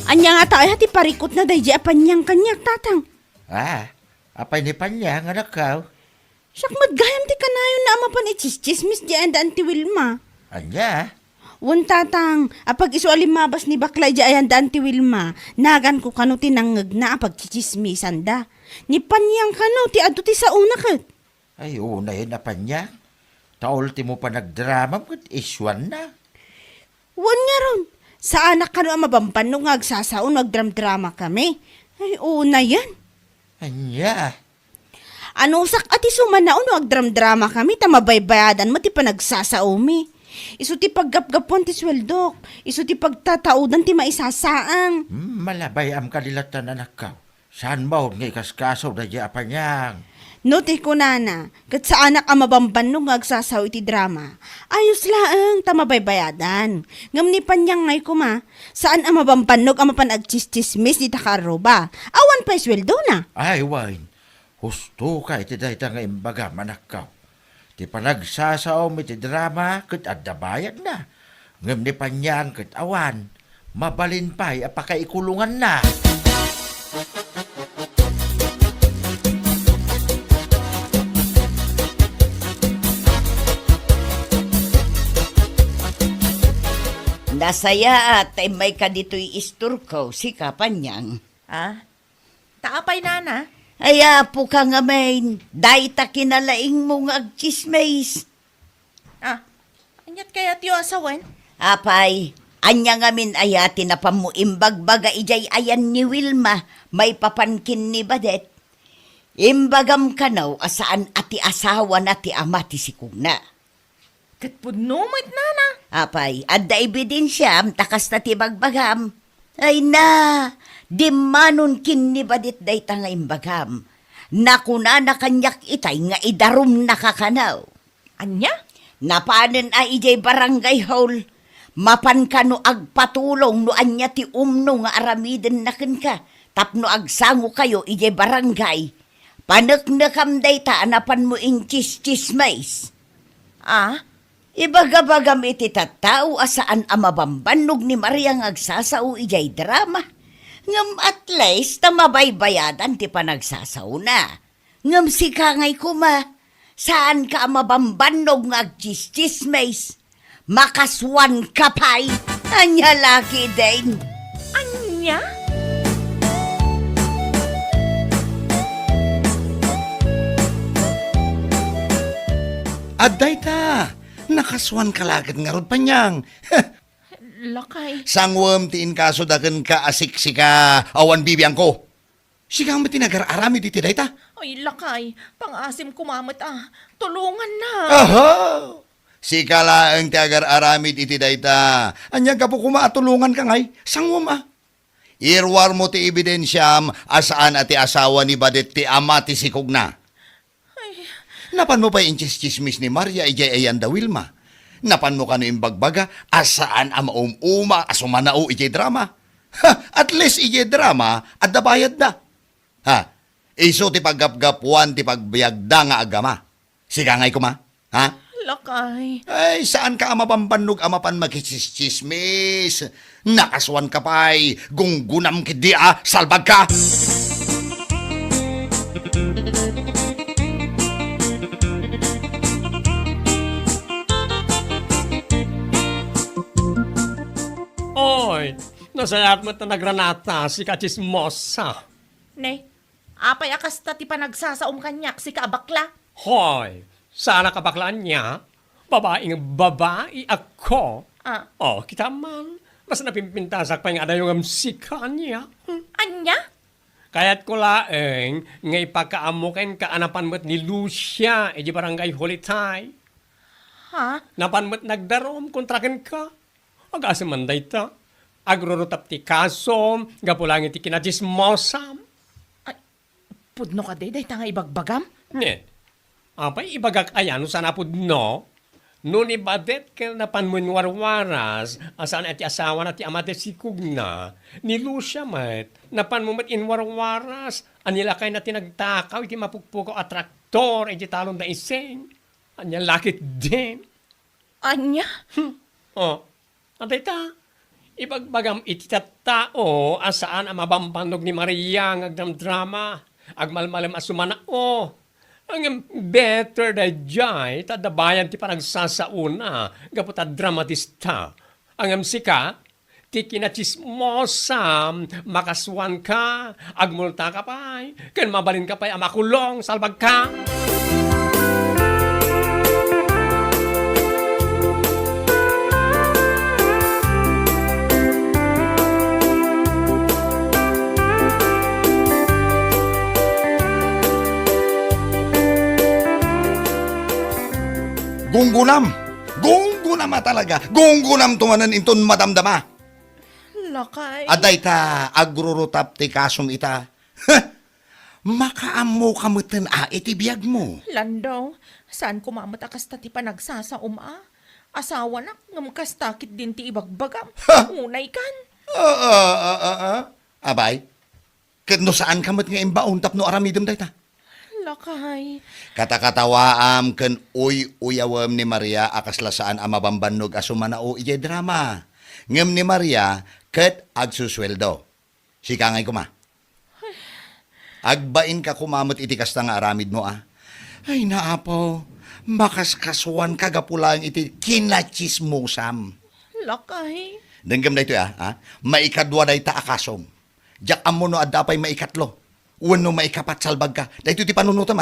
Anya nga tayo hati parikot na dahi apanyang kanyak tatang. Apay ni panyang anak ka. Siyak madgayam ti kanayon na amapan ichis-chismis di anda anti Wilma. Anya? Wun tatang, apag iso alimabas ni bakla di anda anti Wilma, nagan ko kano tinangag na apag chichismisan da. Ni panyang kano ti adu ti sa una kat. Ay, una yun na panyang. Taulti mo pa nagdrama kat iswan na. Wun nga ron, sa anak kano ang mabampan nung agsasaon nagdram-drama kami. Ay, una yan. Anya? Ano sak ati sumanaon no agdram-drama kami tamabaybayadan mo ti panagsasaomi. Isu ti paggapgapon ti sweldok. Isu ti pagtataudan ti maisasaang. Malabay am kalilatan anak ka. Saan mo ngay kaskaso da di apanyang? Note ko nana, kat sa anak ang mabamban nung agsasaw iti drama. Ayos laang tamabaybayadan. Ngam ni panyang ngay kuma, saan ang mabamban nung ang mapan agchistismis ni takaroba. Awan pa isweldo na. Ay, wine. Husto ka iti dayta nga imbaga manakaw. Ti panagsasaom iti drama ket adda bayad na. Ngem ni panyang ket awan. Mabalin pa'y apakaikulungan na. Nasaya at ay may ka dito'y isturko, si Kapanyang. Ah? Taapay nana? Ay, apo ka nga main, dahi ta kinalaing mong agchismays. Ah, anyat kaya tiyo asawen? Apay, anya nga min ayati na pamuimbagbaga ijay ayan ni Wilma, may papankin ni Badet. Imbagam kanaw asaan ati asawa na ti ama ti sikugna. Katpudnumit nana. Apay, adda ebidensya am takas na ti bagbagam. Ay na, di manon kin ni Badet day ta nga imbagam. Nakuna na kanyak itay nga idarum nakakanaw. Anya? Napanan ay ijay barangay hall. Mapan ka no agpatulong no anya ti umno nga aramiden na ka. Tapno agsango kayo ijay barangay. Panaknakam day ta anapan mo ing chis-chismays. Ah? Ibagabagam iti tattao asaan amabambanog ni Maria nga agsasao ijay drama. Ngam at least tamabaybayadan ti panagsasaw na. Ngam si kangay kuma, saan ka amabambanog nga agchis-chismays? Makaswan ka pa'y, anya laki din. Anya? Adday ta, nakaswan kalagad nga rod panyang. Lakay. Sangwam tiin kaso dagan ka asik sika awan bibiyang ko. Sigang matinagar-arami diti day ta. Ay, lakay. Pangasim kumamot ah. Tulungan na. Aha! Sika laang ti agar-arami diti day ta. Anyang ka po kumaatulungan ka ngay, sangwam ah. Irwar mo ti ebidensyam asaan ati asawa ni Badet ti ama ti sikugna. Napan mo pa yung chismis ni Maria ijay ayan da Wilma. Napan mo ka no yung bagbaga asaan ang maumuma asumanao ijay drama. Ha, at least ijay drama at dabayad na. Ha, iso ti paggapgapuan ti pagbiagda nga agama. Siga ngay kuma, ha? Lakay. Ay, saan ka amabambanog amapan magkichismis? Nakaswan ka pa'y gunggunam kidi salbag ka. Oy, nasayat mo na nagranata si Kachismosa. Ne, apay akas ta ti panagsasaom kanyak si kaabakla. Hoy, sana kabaklaan niya, babaeng babae ako. Ah, Oh, kita man, mas napimpintasak pa yung ada yung amsika niya. anya? Kaya't ko laeng, ngay pagkaamukin kaanapan mo't ni Lucia, di barangay Holitay. Ha? Napan mo't nagdarom, kontraken ka. Agasimanday ta. Agrorotap ti kaso, gapulang iti kinachismosam. Pudno ka day ta nga ibagbagam? Ne, apay ibagak ayan sana pudno. Nuni Badet kel napan warwaras, asaan ati asawa na ti amate sikugna. Ni Lucia met, napan mo met inwarwaras, anila kay na tinagtakaw, iti mapukpuko atraktor, iti talon na iseng. Anya lakit din. Anya? Oh, antay ta. Ibagbagam iti tattao, asaan ang mabambanog ni Maria ng agdamdrama. Agmalmalam asumana, oh. Ang better da jay, tadabayan ti panagsasauna, gaputa dramatista. Ang sika, ti kinachismosam, makaswan ka, agmulta ka pa'y, kan mabalin ka pa'y amakulong, salbag ka. Gunggunam! Gunggunam talaga! Gunggunam tumanan inton madamdama! Lakay. Aday ta agrurutap ti kasum ita. Makaamo kamutan iti biyag mo. Landaw, saan kumamot akas ta ti panagsasaom Asawa na, ngam kas takit din ti ibagbagam. Unay kan. Abay, kat no saan kamot nga imbaon tapno aramidem dayta? Lakay. Katakatawaam ken uyawam ni Maria akas lasaan ang mabambannog asumanao ije drama. Ngem ni Maria ket agsusweldo. Sikangay kuma. Agbain ka kumamot iti kasta nga aramid mo Ay naapo, makaskaswan kagapulang iti kinachismosam. Lakay. Denggam na ito maikadwa da ita akasom. Jak amo no adda pay maikatlo. Uwan maikapat salbag ka. Dahito ti panunutam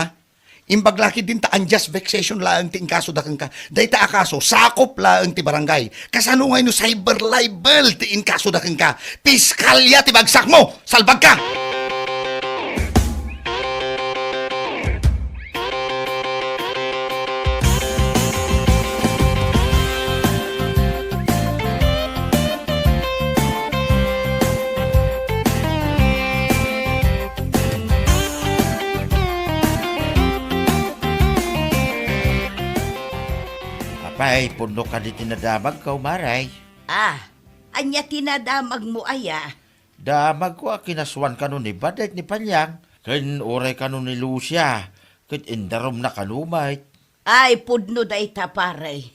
Imbaglaki din ta unjust vexation laang ti inkaso dakang ka. Dahita akaso, sakop laang ti barangay. Kasano ngay no cyber libel ti inkaso dakang ka. Piskalya ti bagsak mo, salbag ka! Apay, puno ka di tinadamag ka, Maray. Anya tinadamag mo Damag ko kinaswan ka nun ni Badet ni Panyang. Ken oray ka nun ni Lucia. Ket indarom na kanumay. Ay, pudno da ita paray.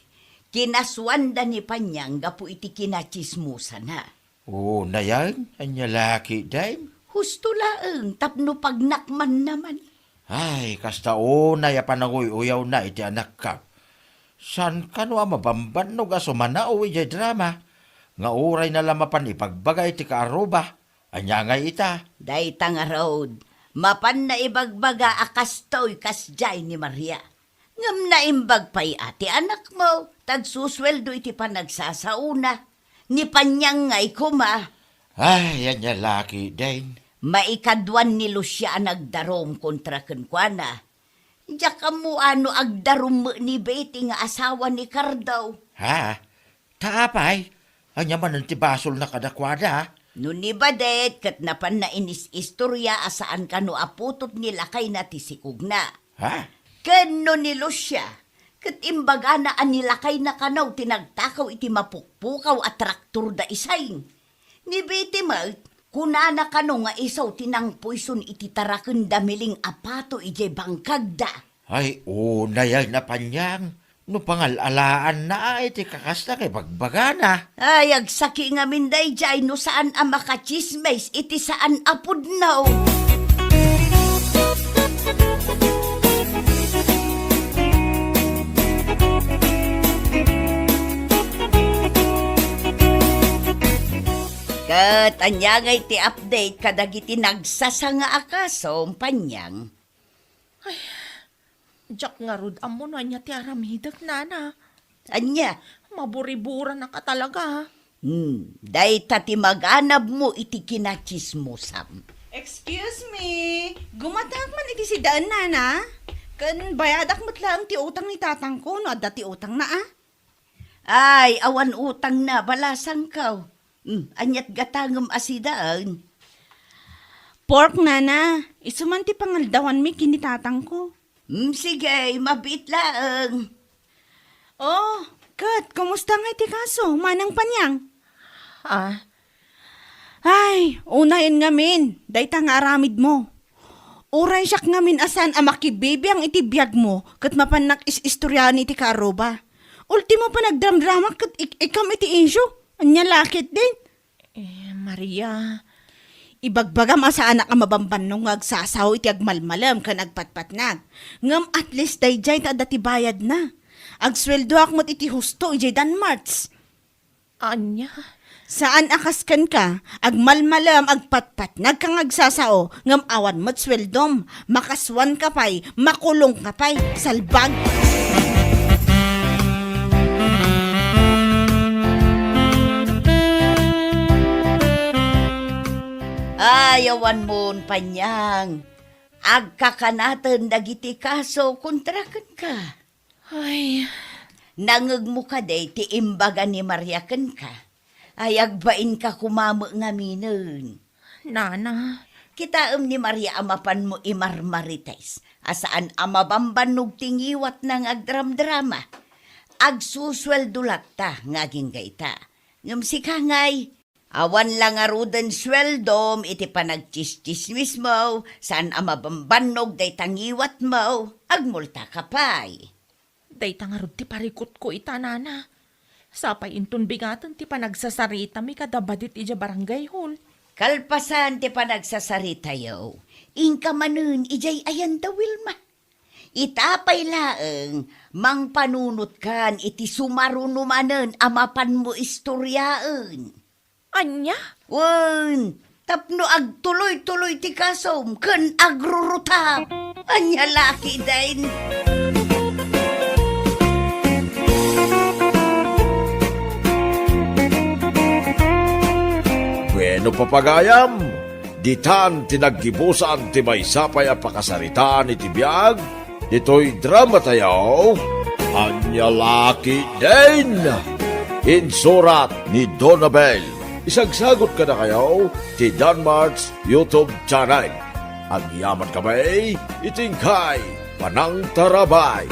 Kinaswanda ni Panyang gapu iti kinachismusa na. Oo, na yan. Anya laki, dime. Husto laeng, tapno pagnakman naman. Ay, kasta na ya pananguy-uyaw na iti anak ka. San ka no mabamban no gaso manao iti drama? Nga oray na lamapan ipagbagay ti kaaruba. Anya nga ita. Dayta nga road, mapan na ibagbaga akastoy kasjay ni Maria. Ngam na imbag pa'y ati anak mo, tagsusweldo iti panagsasauna. Ni Panyang ngay kuma. Ay, anya laki, din. Maikadwan ni Lucia nagdarom kontra kenkwana. Diyak mo agdarom mo ni Betty nga asawa ni Cardaw. Ha? Taapay? Anya man ang tibasol na kadakwada. No ni Badet, kat napan na inis istorya asaan ka no aputot nila kay natisikog na. Ha? Kano ni Lucia, kat imbaga na anilakay na kanaw tinagtakaw iti mapukpukaw at traktor da isay. Ni Betty Malt, kunana kano nga isaw tinangpoison iti taraken damiling apato ije bangkagda. Ay, nayay na Panyang. No pangalalaan na iti kakasta kay pagbagana. Ay, agsaki nga minday jay no saan ang makachismes iti saan apod now. Kat anya nga iti update kadagiti nagsasanga akaso Panyang. Diyak nga rod amo na niya ti aramidak nana. Anya? Maburibura na ka talaga. Day tati maganab mo iti kinachismosam. Excuse me, gumatak man iti si daan nana. Kan bayadak mo't lang ti utang ni tatang ko, no adda ti utang na Ay, awan utang na, balasang kaw. Anyat gatangam asidaan. Pork nana, isuman ti pangaldawan mi kini tatang ko. Sige, mabit lang. Oh, Kat, kumusta nga iti kaso? Manang Panyang? Ay, unayin ngamin. Dayta nga aramid mo. Uray siyak ngamin asan amakibibi ang iti biyag mo kat mapanak is-istoryahan iti karoba. Ultimo pa nagdram-drama kat ikam iti issue. Anya lakit din. Maria, Ibagbagam asa anak ang mabamban nung agsasaw iti agmalmalam ka nagpatpatnag. Ngam at least dayjay ta dati bayad na. Agsweldo akmat iti husto ijay Danmarts. Anya? Saan akaskan ka? Agmalmalam agpatpatnag kang agsasao. Ngam awan mo't sweldom. Makaswan ka pa'y, makulong ka pa'y, salbag. Ayawan mon Panyang. Agkakanatan dagiti kaso kontraken ka. Ay, Nangeg mo ka day ti imbaga ni Maria ken ka. Ay agbain ka kumamo nga minen. nana. Kitaam ni Maria amapan mo imarmarites. Asaan amabambanog tingiwat ng agdram-drama. Agsusweldo lakta ngaging gaita. Ngam si kangay, awan lang arudan sweldom iti panagchis-chismis mo, saan amabambanog day tangiwat mo, agmulta ka pa'y. Day tangarod ti parikot ko ita, nana. Sapay intun bigatan ti panagsasarita mi kadabadit ija barangay hon. Kalpasan ti panagsasarita yaw, ingka manun ijay ayan da Wilma. Itapay laeng, mang panunot kan iti sumarunumanen amapan mo istoryaan. Anya? Wan, tapno agtuloy-tuloy ti kasom, kan agrurutap. Anya laki din. Bueno papagayam, ditan tinaggibusan ti may sapay a pakasaritaan iti biyag, ito'y drama tayaw, Anya Laki din! Insurat ni Donabel. Isagsagot ka na kayo ti Danmarks YouTube channel. Ang yaman kamay, itingkay, panang tarabay.